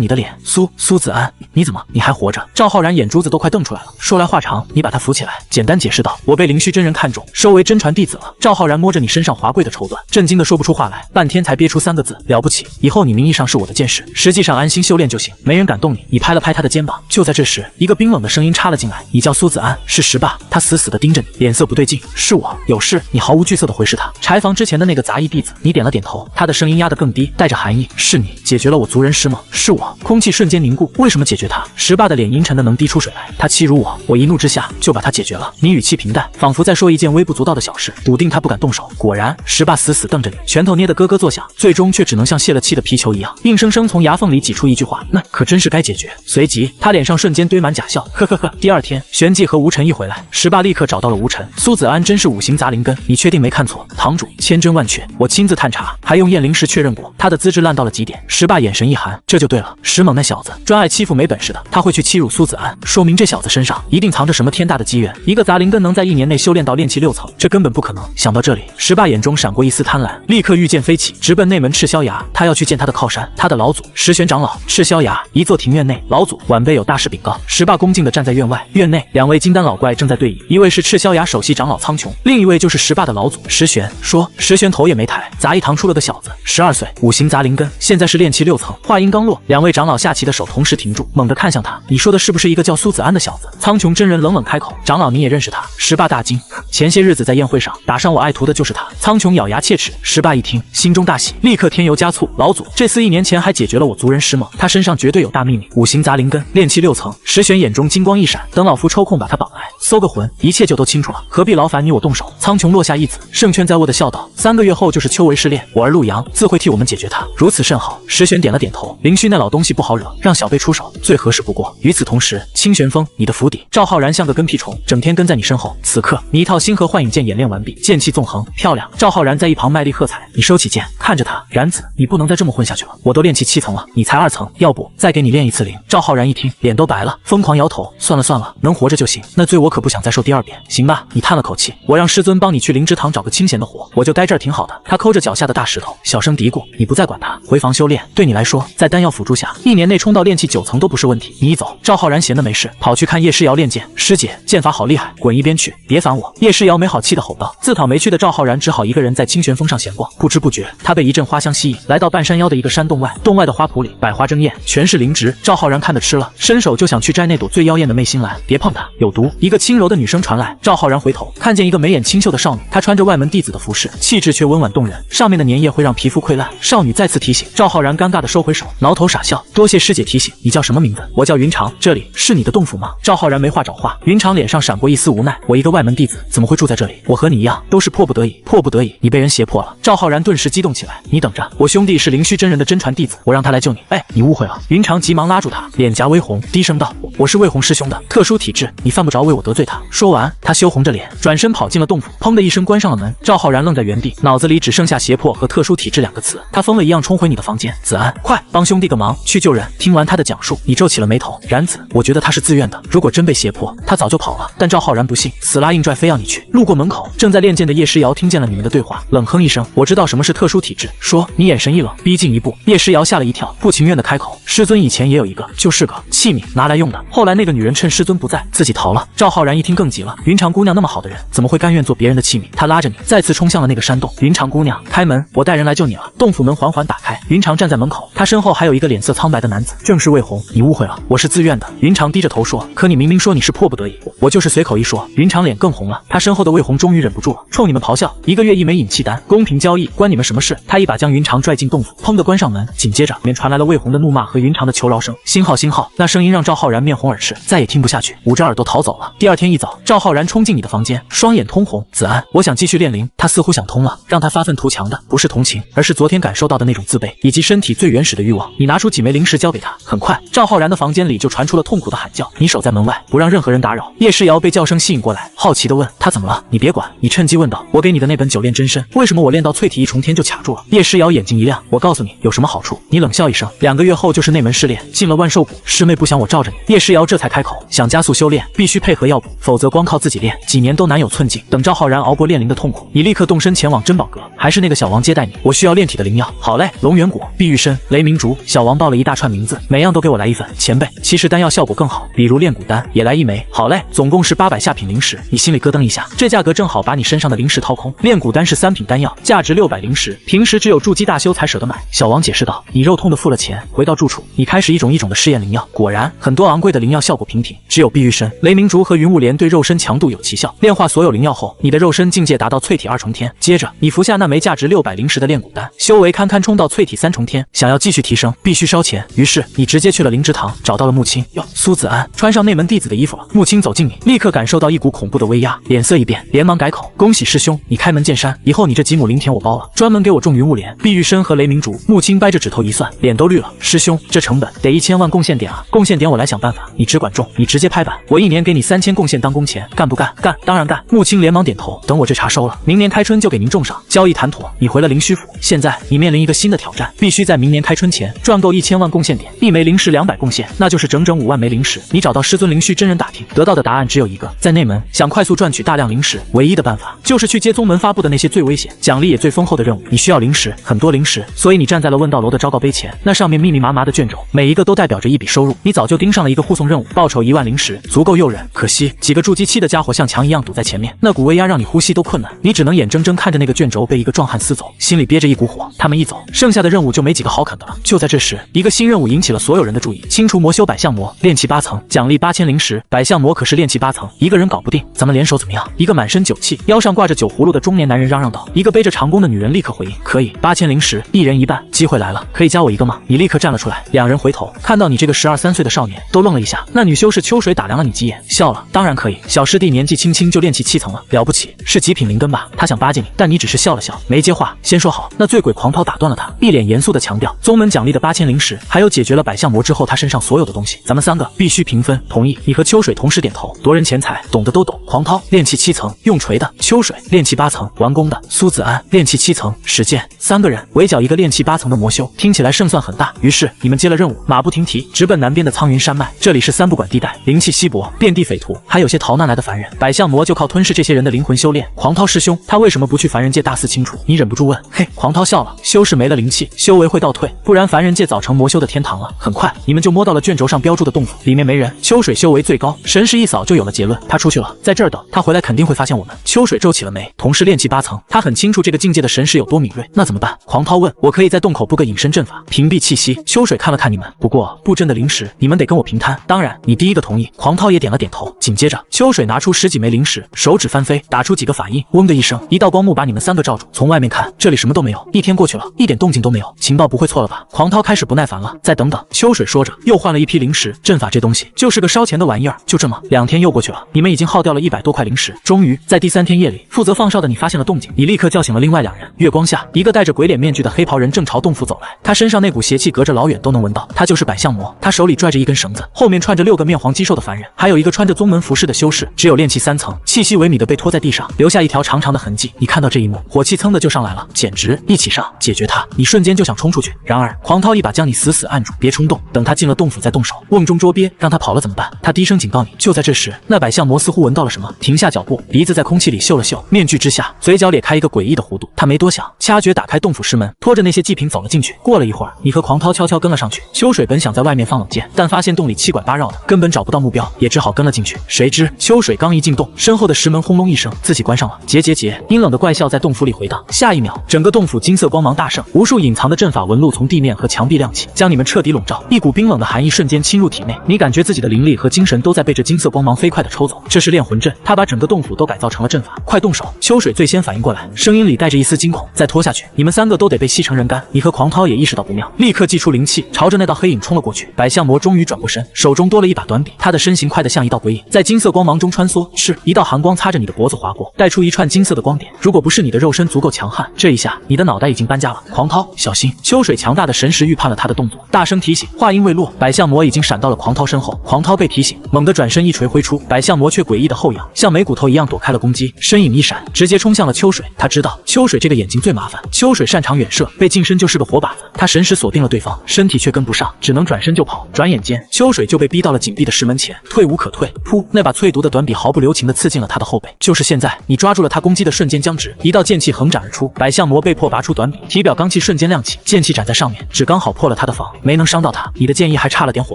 你的脸，苏子安，你怎么，你还活着？赵浩然眼珠子都快瞪出来了。说来话长，你把他扶起来，简单解释道：“我被灵虚真人看中，收为真传弟子了。”赵浩然摸着你身上华贵的绸缎，震惊的说不出话来，半天才憋出3个字：了不起。以后你名义上是我的剑士，实际上安心修炼就行，没人敢动你。你拍了拍他的肩膀。就在这时，一个冰冷的声音插了进来：“你叫苏子安？”是石霸。他死死地盯着你，脸色不对劲。是我，有事。你毫无惧色地回视他。柴房之前的那个杂役弟子。你点了点头，他的声音压得更低，带着寒意：“是你解决了我族人师吗？”是我。空气瞬间凝固。为什么解决他？石霸的脸阴沉的能滴出水来。他欺辱我一怒之下就把他解决了。你语气平淡，仿佛在说一件微不足道的小事，笃定他不敢动手。果然，石霸死死瞪着你，拳头捏得咯咯作响，最终却只能像泄了气的皮球一样，硬生生从牙缝里挤出一句话：“那可真是该解决。”随即，他脸上瞬间堆满假笑，呵呵呵。第二天，玄寂和吴尘一回来，石霸立刻找到了吴尘。苏子安真是5行杂灵根，你确定没看错？堂主，千真万确，我亲自探查，还用验灵石确认过，他的资质烂到了极点。石霸眼神一寒，这就对了，石猛那小子专爱欺负没本事的，他会去欺辱苏子安，说明这小子身上一定藏着什么天大的机缘。一个杂灵根能在1年内修炼到炼气6层，这根本不可能。想到这里，石霸眼中闪过一丝贪婪，立刻御剑飞起，直奔内门赤霄崖。他要去见他的靠山，他的老祖石玄长老。赤霄崖一座庭院内，老祖晚辈有大事禀告。石霸恭敬地站在院外，院内2位金丹老怪正在对弈，一位是赤霄崖首席长老苍穹，另一位就是石霸的老祖石玄。说石玄头也没抬，杂役堂出了个小子，12岁，5行杂灵根，现在是炼气6层。话音刚落，2位长老下棋的手同时停住，猛地看向他。你说的是不是一个叫苏子安的小子？苍穹真人冷冷开口：“长老，你也认识他？”石霸大惊，前些日子在宴会上打伤我爱徒的就是他。苍穹咬牙切齿。石霸一听，心中大喜，立刻添油加醋：“老祖，这厮1年前还解决了我族人师梦，他身上绝对有大秘密。5行杂灵根，炼气6层。”石玄眼中金光一闪，等老夫抽空把他绑来，搜个魂，一切就都清楚了，何必劳烦你我动手？苍穹落下一子，胜券在握的笑道：“3个月后就是秋闱试炼，我儿陆阳自会替我们解决他。如此甚好。”石玄点了点头，灵虚那老东西不好惹，让小辈出手最合适不过。与此同时，清玄峰，你的府邸，赵浩然像个跟屁虫，整天跟在你身后。此刻，你一套星河幻影剑演练完毕，剑气纵横，漂亮。赵浩然在一旁卖力喝彩。你收起剑，看着他，然子，你不能再这么混下去了。我都炼气7层了，你才2层，要不再给你炼一次灵？赵浩然一听，脸都白了，疯狂摇头：“算了算了，能活着就行，那罪我可不想再受第2遍。行吧，你叹了口气，我让师尊帮你去灵芝堂找个清闲的活，我就待这儿挺好的。”他抠着脚下的大石头，小声嘀咕：“你不再管他，回房修炼。对你来说，在丹药辅助下，1年内冲到炼气9层都不是问题。你一走，赵浩然闲得没事，跑去看叶诗瑶练剑。师姐，剑法好厉害，滚一边去，别烦我。”叶诗瑶没好气地吼道。自讨没趣的赵浩然只好一个人在清玄峰上闲逛。不知不觉，他被一阵花香吸引，来到半山腰的一个山洞外。洞外的花圃里百花争艳，全是灵芝。赵浩然看得吃了，伸手就想去摘那朵最妖艳的媚心兰。别碰它，有毒！一个轻柔的女声传来。赵浩然回头，看见一个眉眼清秀的少女，她穿着外门弟子的服饰，气质却温婉动人，上面的粘液会让皮肤溃烂。少女再次提醒赵浩然，尴尬地收回手，挠头傻笑：“多谢师姐提醒，你叫什么名字？”“我叫云长，这里是你的洞府吗？”赵浩然没话找话。云长脸上闪过一丝无奈：“我一个外门弟子怎么会住在这里？我和你一样，都是迫不得已。迫不得已，你被人胁迫了。”赵浩然顿时激动起来：“你等着，我兄弟是灵虚真人的真传弟子，我让他来救你。”“哎，你误会了。”云长急忙拉住他，脸颊微红，低声道：“我是魏红师兄的特殊体质，你犯不着为我得罪他。”说完，他羞红着脸，转身跑进了洞府，砰的一声关上了门。赵浩然愣在原地，脑子里只剩下胁迫和特殊体质2个词。他疯了一样冲回你的房间：“子安，快帮兄弟个忙，去救人！”听完他的讲述，你皱起了眉头：“然子，我觉得他是自愿的，如果真被胁迫，他早就跑了。”但赵浩然不信，死拉硬拽非要你去。路过门口，正在练剑的叶诗瑶听见了你们的对话，冷哼一声：“我知道什么是特殊体质。”说你眼神一冷，逼近一步。叶诗瑶吓了一跳，不情愿的开口：“师尊以前也有一个，就是个器皿，拿来用的。后来那个女人趁师尊不在，自己逃了。”赵浩然一听更急了：“云长姑娘那么好的人，怎么会甘愿做别人的器皿？”他拉着你再次冲向了那个山洞。“云长姑娘，开门，我带人来救你了。”洞府门缓缓打开，云长站在门口，他身后还有一个脸色苍白的男子，正是魏红。你误会了，我是自愿的。云长低着头说，可你明明说你是迫不得已。我就是随口一说。云长脸更红了，他身后的魏红终于忍不住了，冲你们咆哮：1个月1枚引气丹，公平交易，关你们什么事？他一把将云长拽进洞府，砰的关上门，紧接着里面传来了魏红的怒骂和云长的求饶声。星号星号，那声音让赵浩然面红耳赤，再也听不下去，捂着耳朵逃走了。第二天一早，赵浩然冲进你的房间，双眼通红。子安，我想继续练灵。他似乎想通了，让他发愤图强的不是同情，而是昨天感受到的那种自卑，以及身体最原始的欲望。你拿出几枚灵石交给他。很快，赵浩然的房间里就传出了痛苦的喊叫。你守在门外，不让任何人打扰。叶诗瑶被叫声吸引过来，好奇地问他怎么了。你别管，你趁机问道，我给你的那本九炼真身，为什么我练到淬体一重天就卡住了？叶诗瑶眼睛一亮，我告诉你有什么好处。你冷笑一声，2个月后就是那门试炼，进了万寿谷，师妹不想我罩着你。叶诗瑶这才开口，想加速修炼，必须配合药补，否则光靠自己练，几年都难有寸进。等赵浩然熬过炼灵的痛苦，你立刻动身前往珍宝阁，还是那个小王接待你。我需要炼体的灵药。好嘞，龙元果、碧玉参、雷鸣竹。小王报了一大串名字，每样都给我来1份。前辈，其实丹药效果更好，比如炼骨丹也来1枚。好嘞，总共是800下品灵石。你心里咯噔一下，这价格正好把你身上的灵石掏空。炼骨丹是3品丹药，价值600灵石，平时只有筑基大修才舍得买。小王解释道。你肉痛的付了钱，回到住处，你开始一种一种的试验灵药。果然，很多昂贵的灵药效果平平，只有碧玉参、雷鸣竹和云雾莲对肉身强度有奇效。炼化所有灵药后，你的肉身境界达到淬体2重天。接着，你服下那枚价值600灵石的炼骨丹，修为堪冲到淬体3重天。想要继续提升，必须烧钱。于是，你直接去了灵芝堂，找到了木青。哟，苏子安穿上内门弟子的衣服了。木青走近你，立刻感受到一股恐怖的威压，脸色一变，连忙改口：恭喜师兄，你开门见山，以后你这几亩灵田我包了，专门给我种云雾莲、碧玉参和雷鸣竹。木青掰着指头一算，脸都绿了。师兄，这成本得1000万贡献点啊！贡献点我来想办法，你只管种，你直接拍板，我1年给你3000贡献当工钱，干不干？干，当然干。木青连忙点头。等我这茬收了，明年开春就给您种上。交易谈妥，你回了灵虚府。现在你面临一个新的挑战，必须在明年开春前赚够1000万贡献点，1枚灵石200贡献，那就是整整5万枚灵石。你找到师尊灵虚真人打听，得到的答案只有一个，在内门想快速赚取大量灵石，唯一的办法就是去接宗门发布的那些最危险、奖励也最丰厚的任务。你需要灵石，很多灵石，所以你站在了问道楼的昭告碑前，那上面密密麻麻的卷轴，每一个都代表着一笔收入。你早就盯上了一个护送任务，报酬1万灵石，足够诱人。可惜几个筑基期的家伙像墙一样堵在前面，那股威压让你呼吸都困难，你只能眼睁睁看着那个卷轴被一个壮汉撕走，心里憋着一股火。他们一走，剩下的任务就没几个好啃的了。就在这时，一个新任务引起了所有人的注意：清除魔修百象魔，炼气8层，奖励8000灵石。百象魔可是炼气8层，一个人搞不定，咱们联手怎么样？一个满身酒气、腰上挂着酒葫芦的中年男人嚷嚷道。一个背着长弓的女人立刻回应：可以，8000灵石，1人1半。机会来了，可以加我一个吗？你立刻站了出来。两人回头看到你这个12、13岁的少年，都愣了一下。那女修士秋水打量了你几眼，笑了：当然可以，小师弟年纪轻轻就炼气7层了，了不起，是极品灵根吧？他想巴结你，但你只是笑了笑，没接话。先说好。那醉鬼狂涛打断了他，一脸严肃地强调：宗门奖励的8000灵石，还有解决了百象魔之后他身上所有的东西，咱们3个必须平分。同意。你和秋水同时点头。夺人钱财，懂的都懂。狂涛炼气7层，用锤的；秋水炼气8层，完工的；苏子安炼气7层，实践。3个人围剿一个炼气8层的魔修，听起来胜算很大。于是你们接了任务，马不停蹄直奔南边的苍云山脉。这里是3不管地带，灵气稀薄，遍地匪徒，还有些逃难来的凡人。百象魔就靠吞噬这些人的灵魂修炼。狂涛师兄，他为什么不去凡人界大肆清除？你忍不住问。嘿，狂涛笑了，修士没了灵气，修为会倒退，不然凡人界早成魔修的天堂了。很快你们就摸到了卷轴上标注的洞府，里面没人。秋水修为最高，神识一扫就有了结论，他出去了，在这儿等，他回来肯定会发现我们。秋水皱起了眉，同是炼气8层，他很清楚这个境界的神识有多敏锐。那怎么办？狂涛问。我可以在洞口布个隐身阵法，屏蔽气息。秋水看了看你们，不过布阵的灵石你们得跟我平摊。当然，你第一个同意。狂涛也点了点头。紧接着，秋水拿出10几枚灵石，手指翻飞，打出几个法印，嗡的一声，一道光幕把你们3个罩住。从外面看，这里什么都没有。1天过去了，一点动静都没有，情报不会错了吧？狂涛开始不耐烦了。再等等。秋水说着，又换了一批灵石。阵法这东西就是个烧钱的玩意儿。就这么2天又过去了，你们已经耗掉了100多块灵石。终于在第3天夜里，负责放哨的你发现了动静，你立刻叫醒了另外2人。月光下，一个戴着鬼脸面具的黑袍人正朝洞府走来，他身上那股邪气隔着老远都能闻到，他就是百象魔。他手里拽着一根绳子，后面串着6个面黄肌瘦的凡人，还有一个穿着宗门服饰的修士，只有炼气3层，气息萎靡的被拖在地上，留下一条长长的痕迹。你看到这一幕，火气噌的就上来了，简直一起上，解决他！你瞬间就想冲出去，然而狂涛一把将你死死按住，别冲动，等他进了洞府再动手。瓮中捉鳖，让他跑了怎么办？他低声警告你。就在这时，那百象魔似乎闻到了什么，停下脚步，鼻子在空气里嗅了嗅，面具之下，嘴角咧开一个诡异的弧度。他没多想，掐诀打开洞府师门，拖着那些祭品走了进去。过了一会儿，你和狂涛悄悄跟了上去。秋水本想在外面放冷箭，但发现洞里七拐八绕的，根本找不到目标，也只好跟了进去。谁知秋水刚一进洞，身后的石门轰隆一声自己关上了。结，阴冷的怪笑在洞府里回荡。下一秒，整个洞府金色光芒大盛，无数隐隐藏的阵法纹路从地面和墙壁亮起，将你们彻底笼罩。一股冰冷的寒意瞬间侵入体内，你感觉自己的灵力和精神都在被这金色光芒飞快地抽走。这是炼魂阵，他把整个洞府都改造成了阵法。快动手！秋水最先反应过来，声音里带着一丝惊恐。再拖下去，你们3个都得被吸成人干。你和狂涛也意识到不妙，立刻祭出灵气，朝着那道黑影冲了过去。百象魔终于转过身，手中多了一把短柄，他的身形快得像一道鬼影，在金色光芒中穿梭。是一道寒光擦着你的脖子划过，带出一串金色的光点。如果不是你的肉身足够强悍，这一下你的脑袋已经搬家了。狂涛，小心！秋水强大的神识预判了他的动作，大声提醒。话音未落，百象魔已经闪到了狂涛身后。狂涛被提醒，猛地转身一锤挥出，百象魔却诡异的后仰，像美骨头一样躲开了攻击，身影一闪，直接冲向了秋水。他知道秋水这个眼睛最麻烦，秋水擅长远射，被近身就是个活靶子。他神识锁定了对方，身体却跟不上，只能转身就跑。转眼间，秋水就被逼到了紧闭的石门前，退无可退。噗！那把淬毒的短笔毫不留情地刺进了他的后背。就是现在，你抓住了他攻击的瞬间僵直，一道剑气横斩而出，百象魔被迫拔出短笔，体表罡气瞬间亮起，剑气斩在上面，只刚好破了他的防，没能伤到他。你的剑意还差了点火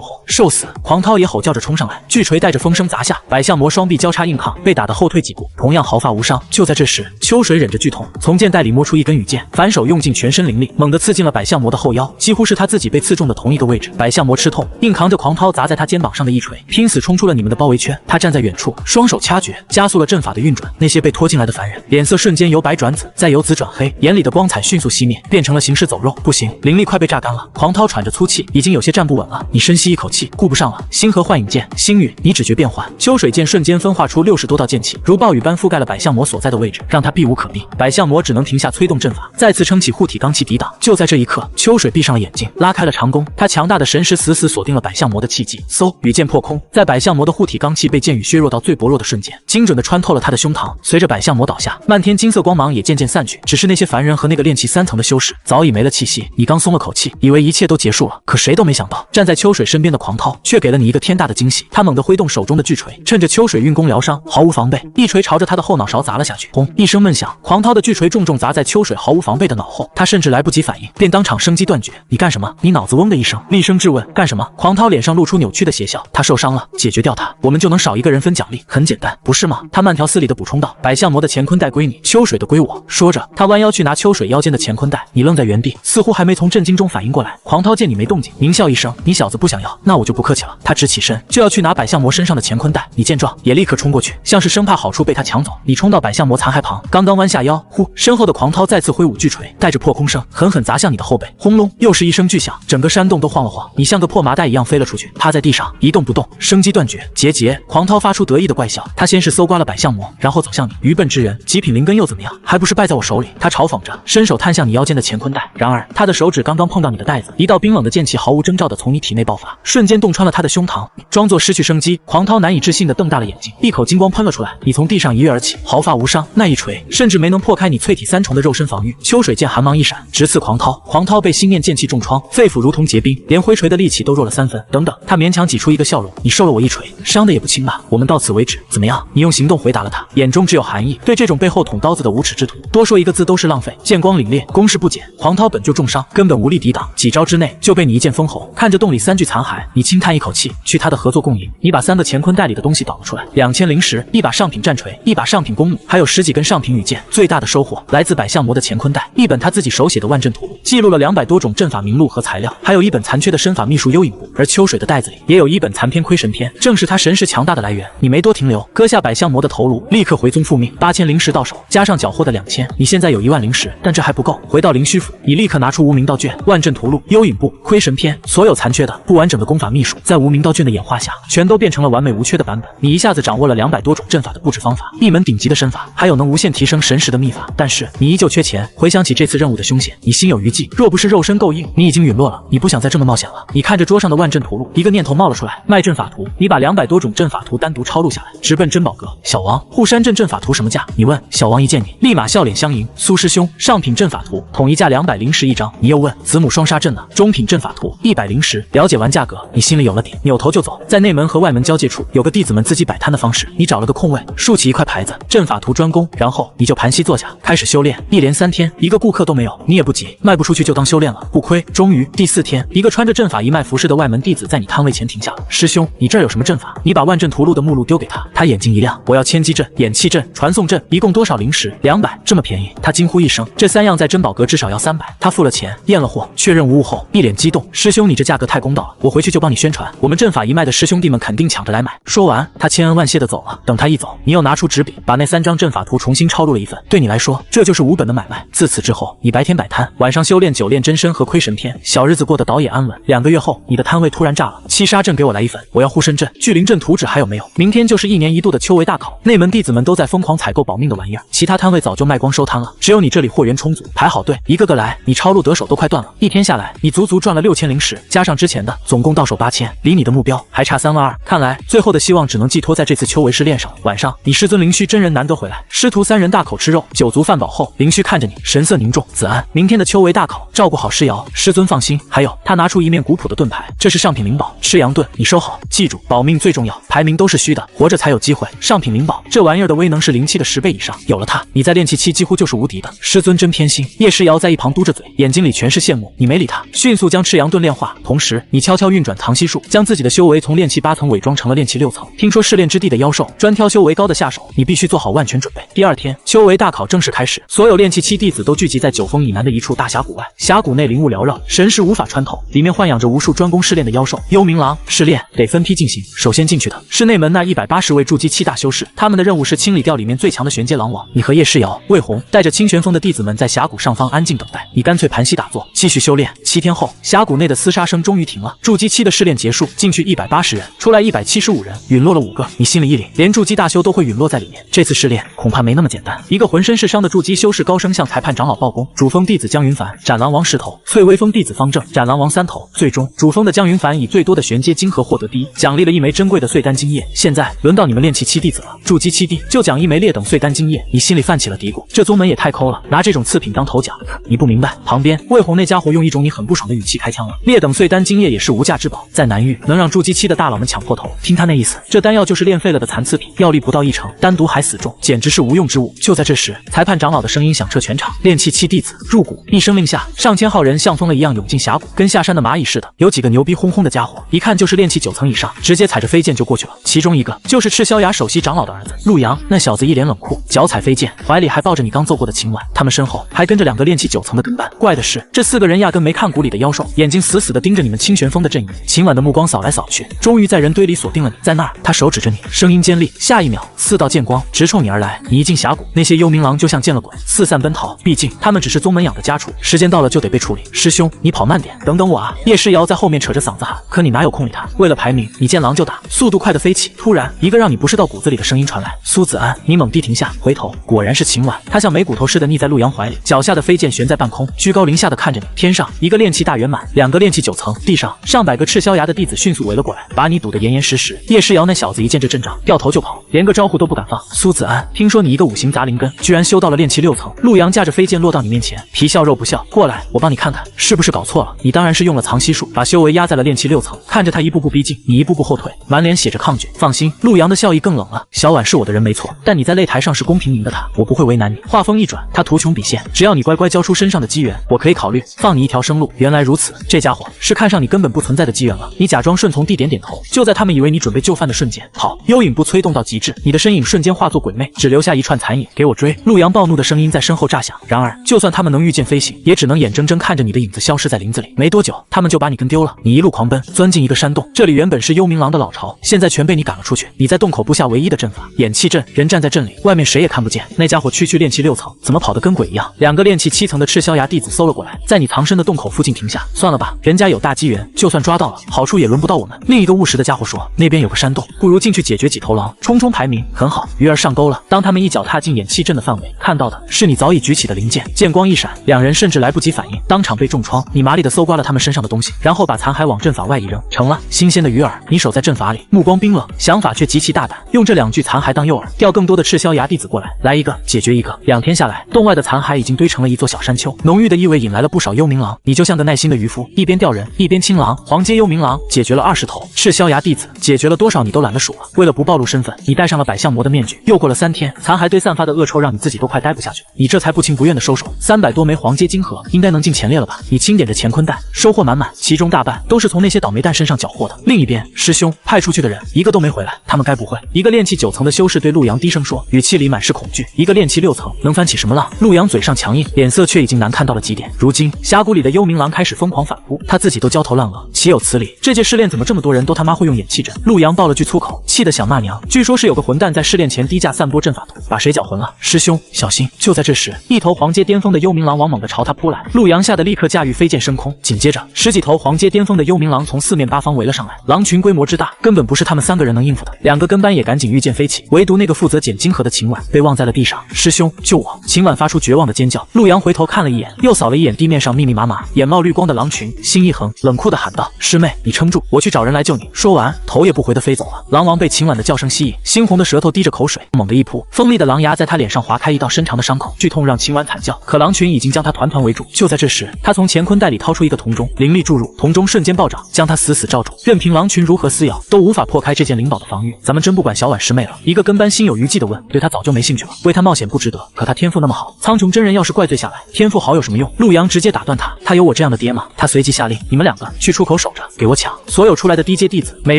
候，受死！狂涛也吼叫着冲上来，巨锤带着风声砸下，百象魔双臂交叉硬抗，被打得后退几步，同样毫发无伤。就在这时，秋水忍着剧痛，从剑袋里摸出一根羽剑，反手用尽全身灵力，猛地刺进了百象魔的后腰，几乎是他自己被刺中的同一个位置。百象魔吃痛，硬扛着狂涛砸在他肩膀上的一锤，拼死冲出了你们的包围圈。他站在远处，双手掐诀，加速了阵法的运转。那些被拖进来的凡人，脸色瞬间由白转紫，再由紫转黑，眼里的光彩迅速熄灭，变成了行尸走肉。不行，灵力快被榨干了。狂涛喘着粗气，已经有些站不稳了。你深吸一口气，顾不上了。星河幻影剑，星雨，你只诀变换。秋水剑瞬间分化出60多道剑气，如暴雨般覆盖了百象魔所在的位置，让他避无可避。百象魔只能停下催动阵法，再次撑起护体罡气抵挡。就在这一刻，秋水闭上了眼睛，拉开了长弓，他强大的神识死死锁定了百象魔的气机。嗖，羽剑破空，在百象魔的护体罡气被剑雨削弱到最薄弱的瞬间，精准地穿透了他的胸膛。随着百象魔倒下，漫天金色光芒也渐渐散去，只是那些凡人和那个炼气3层的修士早已没了气息。你刚松了口气，以为一切都结束了，可谁都没想到，站在秋水身边的狂涛却给了你一个天大的惊喜。他猛地挥动手中的巨锤，趁着秋水运功疗伤，毫无防备，一锤朝着他的后脑勺砸了下去。轰！一声闷响，狂涛的巨锤重重砸在秋水毫无防备的脑后，他甚至来不及反应，便当场生机断绝。你干什么？你脑子嗡的一声，厉声质问。干什么？狂涛脸上露出扭曲的邪笑。他受伤了，解决掉他，我们就能少一个人分奖励，很简单，不是吗？他慢条斯理地补充道。百象魔的乾坤袋归你，秋水的归我。说着，他弯腰去拿秋水腰间的乾坤袋。你愣在原地，似乎还没从震惊中反应过来。狂涛见你没动静，狞笑一声，你小子不想要，那我就不客气了。他直起身就要去拿百象魔身上的乾坤袋，你见状也立刻冲过去，像是生怕好处被他抢走。你冲到百象魔残骸旁，刚刚弯下腰，呼，身后的狂涛再次挥舞巨锤，带着破空声狠狠砸向你的后背。轰隆，又是一声巨响，整个山洞都晃了晃，你像个破麻袋一样飞了出去，趴在地上一动不动，生机断绝。结，狂涛发出得意的怪笑，他先是搜刮了百象魔，然后走向你。愚笨之人，极品灵根又怎么样？还不是败在我手里。他嘲讽着，伸手探向你腰间的乾坤袋。然而他的手指刚刚碰到你的袋子，一道冰冷的剑气毫无征兆地从你体内爆发，瞬间洞穿了他的胸膛。装作失去生机，狂涛难以置信地瞪大了眼睛，一口金光喷了出来。你从地上一跃而起，毫发无伤。那一锤甚至没能破开你淬体3重的肉身防御。秋水剑寒芒一闪，直刺狂涛。狂涛被心念剑气重创，肺腑如同结冰，连挥锤的力气都弱了3分。等等，他勉强挤出一个笑容，你受了我一锤，伤的也不轻吧？我们到此为止，怎么样？你用行动回答了他，眼中只有寒意。对这种背后捅刀子的无耻之徒，多说一个字都是浪费。剑光凛冽，攻势不减。狂涛本就重伤，根本无力抵挡，几招之内就被你一剑封喉。看着洞里3具残骸，你轻叹一口气，去他的合作共赢。你把3个乾坤袋里的东西倒了出来，2000灵石，一把上品战锤，一把上品弓弩，还有10几根上品羽箭。最大的收获来自百象魔的乾坤袋，一本他自己手写的万阵图录，记录了200多种阵法名录和材料，还有一本残缺的身法秘术幽影部。而秋水的袋子里也有一本残篇窥神篇，正是他神识强大的来源。你没多停留，割下百象魔的头颅，立刻回宗复命。8000灵石到手，加上缴获的2000，你现在有1万灵石，但这还不够。回到灵虚府，你立刻拿出无名道卷、万阵图录、幽影部、窥神篇，所有残缺的不完整的功法秘术，在无名道卷的演化下，全都变成了完美无缺的版本。你一下子掌握了200多种阵法的布置方法，一门顶级的身法，还有能无限提升神识的秘法。但是你依旧缺钱。回想起这次任务的凶险，你心有余悸。若不是肉身够硬，你已经陨落了。你不想再这么冒险了。你看着桌上的万阵图录，一个念头冒了出来，卖阵法图。你把200多种阵法图单独抄录下来，直奔珍宝阁。小王，护山阵阵法图什么价？你问。小王一见你，立马笑脸相迎。苏师兄，上品阵法图，统一价200灵石一张。你又问。子母双杀阵呢？中品阵法图100灵石。了解完价格，你心里有了底，扭头就走。在内门和外门交界处有个弟子们自己摆摊的方式，你找了个空位，竖起一块牌子，阵法图专攻，然后你就盘膝坐下，开始修炼。一连3天，一个顾客都没有，你也不急，卖不出去就当修炼了，不亏。终于第4天，一个穿着阵法一脉服饰的外门弟子在你摊位前停下了。师兄，你这儿有什么阵法？你把万阵图录的目录丢给他，他眼睛一亮，我要千机阵、演气阵、传送阵，一共多少灵石？200，这么便宜？他惊呼一声，这3样在珍宝阁至少要300，他付了钱，验了货，确认无误后，一脸激动：“师兄，你这价格太公道了，我回去就帮你宣传，我们阵法一脉的师兄弟们肯定抢着来买。”说完，他千恩万谢的走了。等他一走，你又拿出纸笔，把那3张阵法图重新抄录了一份。对你来说，这就是无本的买卖。自此之后，你白天摆摊，晚上修炼9炼真身和窥神天，小日子过得倒也安稳。2个月后，你的摊位突然炸了。7杀阵给我来一份，我要护身阵、聚灵阵图纸还有没有？明天就是1年1度的秋闱大考，内门弟子们都在疯狂采购保命的玩意儿，其他摊位早就卖光收摊了，只有你这里货源充足，排好队，一个个来。你抄录得手都快断了。1天下来，你足足赚了6000灵石，加上之前的，总共到手8000，离你的目标还差3万2。看来最后的希望只能寄托在这次秋闱试炼上。晚上，你师尊灵虚真人难得回来，师徒3人大口吃肉，酒足饭饱后，灵虚看着你，神色凝重：“子安，明天的秋闱大考，照顾好师瑶，师尊放心。还有，他拿出一面古朴的盾牌，这是上品灵宝，赤阳盾，你收好，记住，保命最重要，排名都是虚的，活着才有机会。上品灵宝这玩意儿的威能是灵气的10倍以上，有了它，你在炼气期几乎就是无敌的。师尊真偏心。”叶诗瑶在一旁嘟着嘴，眼睛里全是羡慕。你没理他，迅速将赤阳盾炼化，同时你悄悄运转唐息术，将自己的修为从炼气8层伪装成了炼气6层。听说试炼之地的妖兽专挑修为高的下手，你必须做好万全准备。第2天，秋闱大考正式开始，所有炼气期弟子都聚集在9峰以南的一处大峡谷外。峡谷内灵雾缭绕，神识无法穿透，里面豢养着无数专攻试炼的妖兽。幽冥狼试炼得分批进行，首先进去的是内门那180位筑基期大修士，他们的任务是清理掉里面最强的玄阶狼王。你和叶诗瑶、魏红带着清玄峰的弟子们在峡谷上方安静等待，你干脆盘膝打坐，继续修炼。7天后，峡谷内的厮杀声终于停了，筑基期的试炼结束，进去180人，出来175人，陨落了5个。你心里一凛，连筑基大修都会陨落在里面，这次试炼恐怕没那么简单。一个浑身是伤的筑基修士高声向裁判长老报功：主峰弟子江云凡斩狼王10头，翠微峰弟子方正斩狼王3头。最终，主峰的江云凡以最多的玄阶金盒获得第一，奖励了1枚珍贵的碎丹精液。现在轮到你们炼气期弟子了，筑基期弟就奖1枚劣等碎丹精液。你心里泛起了嘀咕，这宗门也太抠了，拿这种次品当头奖。你不明白，旁边魏红那家伙用一种你很不爽的语气开枪了。劣等碎丹精液也是无价之宝，在南域能让筑基期的大佬们抢破头。听他那意思，这丹药就是炼废了的残次品，药力不到1成，单独还死重，简直是无用之物。就在这时，裁判长老的声音响彻全场：炼气期弟子入谷！一声令下，上千号人像疯了一样涌进峡谷，跟下山的蚂蚁似的。有几个牛逼哄哄的家伙，一看就是炼气9层以上，直接踩着飞剑就过去了。其中一个就是赤霄崖首席长老的儿子陆阳，那小子一脸冷酷，脚踩飞剑，怀里还抱着你刚揍过的秦婉，他们身后还跟着2个炼气9层的跟班。怪的是，这4个人压根没看谷里的妖兽，眼睛死死地盯着你们清玄峰的阵营。秦婉的目光扫来扫去，终于在人堆里锁定了你，在那儿，他手指着你，声音尖利。下一秒，4道剑光直冲你而来。你一进峡谷，那些幽冥狼就像见了鬼，四散奔逃。毕竟他们只是宗门养的家畜，时间到了就得被处理。师兄，你跑慢点，等等我啊！叶诗瑶在后面扯着嗓子喊，可你哪有空理他？为了排名，你见狼就打，速度快的飞起。突然，一个让你不是到骨子里的声音传来：苏子安！你猛地停下，回头，果然是秦婉。他像没骨头似的腻在陆阳怀里，脚下的飞剑悬在半空，居高临下的看着你。天上一个炼气大圆满，2个炼气9层，地上上百个赤霄崖的弟子迅速围了过来，把你堵得严严实实。叶诗瑶那小子一见这阵仗，掉头就跑，连个招呼都不敢放。苏子安，听说你一个5行杂灵根，居然修到了炼气6层。陆阳架着飞剑落到你面前，皮笑肉不笑，过来，我帮你看看，是不是搞错了？你当然是用了藏息术，把修为压在了炼气6层。看着他一步步逼近，你一步步后退，满脸写着抗拒。放心，陆阳的笑意更冷了。小婉是我的人没错，但你在擂台上是公平赢的他，我不会为难你。话锋一转，他图穷匕现，只要你乖乖交出身上的机缘，我可以考虑放你一条生路。原来如此，这家伙是看上你根本不存在的机缘了。你假装顺从地点点头，就在他们以为你准备就范的瞬间，好，幽影步催动到极致，你的身影瞬间化作鬼魅，只留下一串残影。给我追！陆阳暴怒的声音在身后炸响。然而，就算他们能御剑飞行，也只能眼睁睁看着你的影子消失在林子里。没多久，他们就把你跟丢了。你一路狂奔，钻进一个山洞，这里原本是幽冥狼的老巢，现在全被你赶了出去。你在洞口布下唯一的阵法，掩气阵，人站在阵里，外面谁也看不见。那家伙区区炼气6层，怎么跑得跟鬼一样？2个炼气7层的赤霄崖弟子搜了过来，在你藏身的洞口附近停下。算了吧，人家有大机缘，就算抓到了，好处也轮不到我们。另一个务实的家伙说，那边有个山洞，不如进去解决几头狼，冲冲排名。很好，鱼儿上钩了。当他们一脚踏进掩气阵的范围，看到的是你早已举起的灵剑，剑光一闪，2人甚至来不及反应，当场被重创。你麻利的搜刮了他们身上的东西，然后把残骸往阵法外一扔，成了。新鲜的鱼饵，你守在阵法里，目光冰冷，想法却极其大胆，用这2具残骸当诱饵，钓更多的赤霄崖弟子过来，来一个解决一个。2天下来，洞外的残骸已经堆成了一座小山丘，浓郁的异味引来了不少幽冥狼。你就像个耐心的渔夫，一边钓人一边清狼。黄阶幽冥狼解决了20头，赤霄崖弟子解决了多少你都懒得数了。为了不暴露身份，你戴上了百相魔的面具。又过了3天，残骸堆散发的恶臭让你自己都快待不下去，你这才不情不愿的收手。300多枚黄阶金盒应该能进前列了吧？你清点着乾坤袋，收获满满，其中大半都是从那些倒霉蛋身上缴获的。另一边，师兄派出去的人一个都没回来，他们该不会……一个炼气9层的修士对陆阳低声说，语气里满是恐惧。一个炼气6层能翻起什么浪？陆阳嘴上强硬，脸色却已经难看。看到了极点。如今峡谷里的幽冥狼开始疯狂反扑，他自己都焦头烂额，岂有此理！这届试炼怎么这么多人都他妈会用眼气阵？陆阳爆了句粗口，气得想骂娘。据说是有个混蛋在试炼前低价散播阵法图，把谁搅浑了？师兄小心！就在这时，一头黄阶巅峰的幽冥狼往猛地朝他扑来，陆阳吓得立刻驾驭飞剑升空。紧接着，十几头黄阶巅峰的幽冥狼从四面八方围了上来，狼群规模之大，根本不是他们3个人能应付的。2个跟班也赶紧御剑飞起，唯独那个负责捡金盒的秦婉被忘在了地上。师兄救我！秦婉发出绝望的尖叫。陆阳回头看了一眼，又扫了一眼地面上密密麻麻、眼冒绿光的狼群，心一横，冷酷地喊道：“师妹，你撑住，我去找人来救你。”说完，头也不回地飞走了。狼王被秦婉的叫声吸引，猩红的舌头滴着口水，猛地一扑，锋利的狼牙在他脸上划开一道深长的伤口，剧痛让秦婉惨叫。可狼群已经将他团团围住。就在这时，他从乾坤袋里掏出一个铜钟，灵力注入，铜钟瞬间暴涨，将他死死罩住。任凭狼群如何撕咬，都无法破开这件灵宝的防御。咱们真不管小婉师妹了。一个跟班心有余悸地问，对他早就没兴趣了，为他冒险不值得。可他天赋那么好，苍穹真人要是怪罪下来，天赋好有什么用？陆阳直接打断他，他有我这样的爹吗？他随即下令，你们2个去出口守着，给我抢！所有出来的低阶弟子，每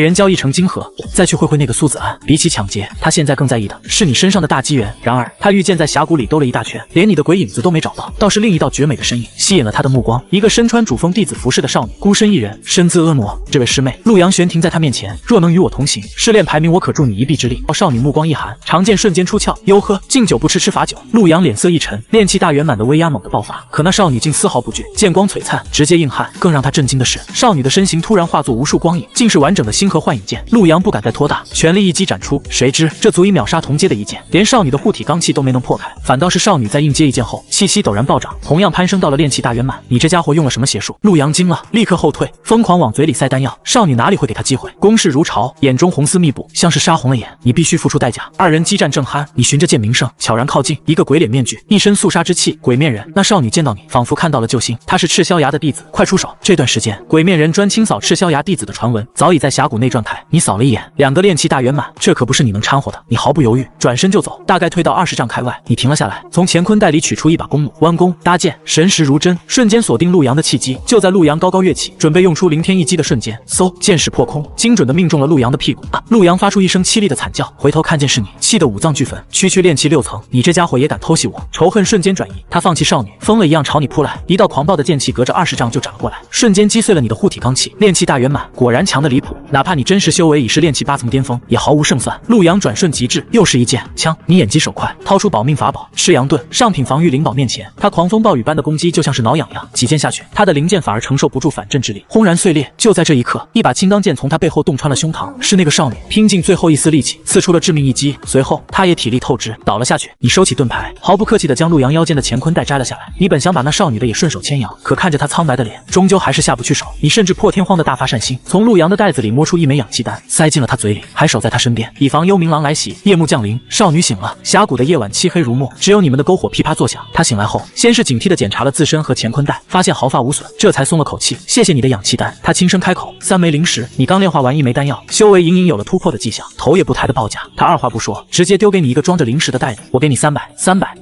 人交1成金盒，再去会那个苏子安。比起抢劫，他现在更在意的是你身上的大机缘。然而，他御剑在峡谷里兜了一大圈，连你的鬼影子都没找到，倒是另一道绝美的身影吸引了他的目光。一个身穿主峰弟子服饰的少女，孤身一人，身姿婀娜。这位师妹，陆阳悬停在她面前，若能与我同行，试炼排名我可助你一臂之力。少女目光一寒，长剑瞬间出鞘，哟呵，敬酒不吃吃罚酒。陆阳脸色一沉，炼气大圆满的威压猛地爆发，可那少女竟丝毫不惧，剑光璀璨，直接硬汉。更让他震惊的是，少女的身形突然化作无数光影，竟是完整的星河幻影剑。陆阳不敢再拖大，全力一击斩出，谁知这足以秒杀同阶的一剑，连少女的护体罡气都没能破开，反倒是少女在硬接一剑后，气息陡然暴涨，同样攀升到了炼气大圆满。你这家伙用了什么邪术？陆阳惊了，立刻后退，疯狂往嘴里塞丹药。少女哪里会给他机会？攻势如潮，眼中红丝密布，像是杀红了眼。你必须付出代价。2人激战正酣，你循着剑名胜悄然靠近，一个鬼脸面具，一身肃杀之气，鬼面人。那少女见到你，仿佛看到了救星，他是赤霄崖的弟子，快出手！这段时间，鬼面人专清扫赤霄崖弟子的传闻，早已在峡谷内转开。你扫了一眼，2个炼气大圆满，这可不是你能掺和的。你毫不犹豫，转身就走，大概退到20丈开外，你停了下来，从乾坤袋里取出一把弓弩，弯弓搭箭，神识如针，瞬间锁定陆阳的气机。就在陆阳高高跃起，准备用出凌天一击的瞬间，嗖，箭矢破空，精准的命中了陆阳的屁股。陆阳发出一声凄厉的惨叫，回头看见是你，气得5脏俱焚，区炼气6层，你这家伙也敢偷袭我！仇恨瞬间转移，他放弃少女，疯了一样朝你扑来，一道狂暴的剑气隔着20丈就斩了过来，瞬间击碎了你的护体罡气。炼气大圆满，果然强的离谱，哪怕你真实修为已是炼气8层巅峰，也毫无胜算。陆阳转瞬即至，又是一剑，枪！你眼疾手快，掏出保命法宝赤阳盾，上品防御灵宝面前，他狂风暴雨般的攻击就像是挠痒痒，几剑下去，他的灵剑反而承受不住反震之力，轰然碎裂。就在这一刻，一把青钢剑从他背后洞穿了胸膛，是那个少女拼尽最后一丝力气刺出了致命一击，随后他也体力透支倒了下去。你收起盾牌，毫不客气地将陆阳腰间的乾坤袋摘了下来。你本想把那少女的也顺手牵羊，可看着她苍白的脸，终究还是下不去手。你甚至破天荒的大发善心，从陆阳的袋子里摸出一枚氧气丹，塞进了他嘴里，还守在他身边，以防幽冥狼来袭。夜幕降临，少女醒了。峡谷的夜晚漆黑如墨，只有你们的篝火噼啪作响。她醒来后，先是警惕地检查了自身和乾坤袋，发现毫发无损，这才松了口气。谢谢你的氧气丹，她轻声开口。3枚灵石，你刚炼化完1枚丹药，修为隐隐有了突破的迹象，头也不抬的报价。他二话不说，直接丢给你一个装着灵石的袋子，我给你300，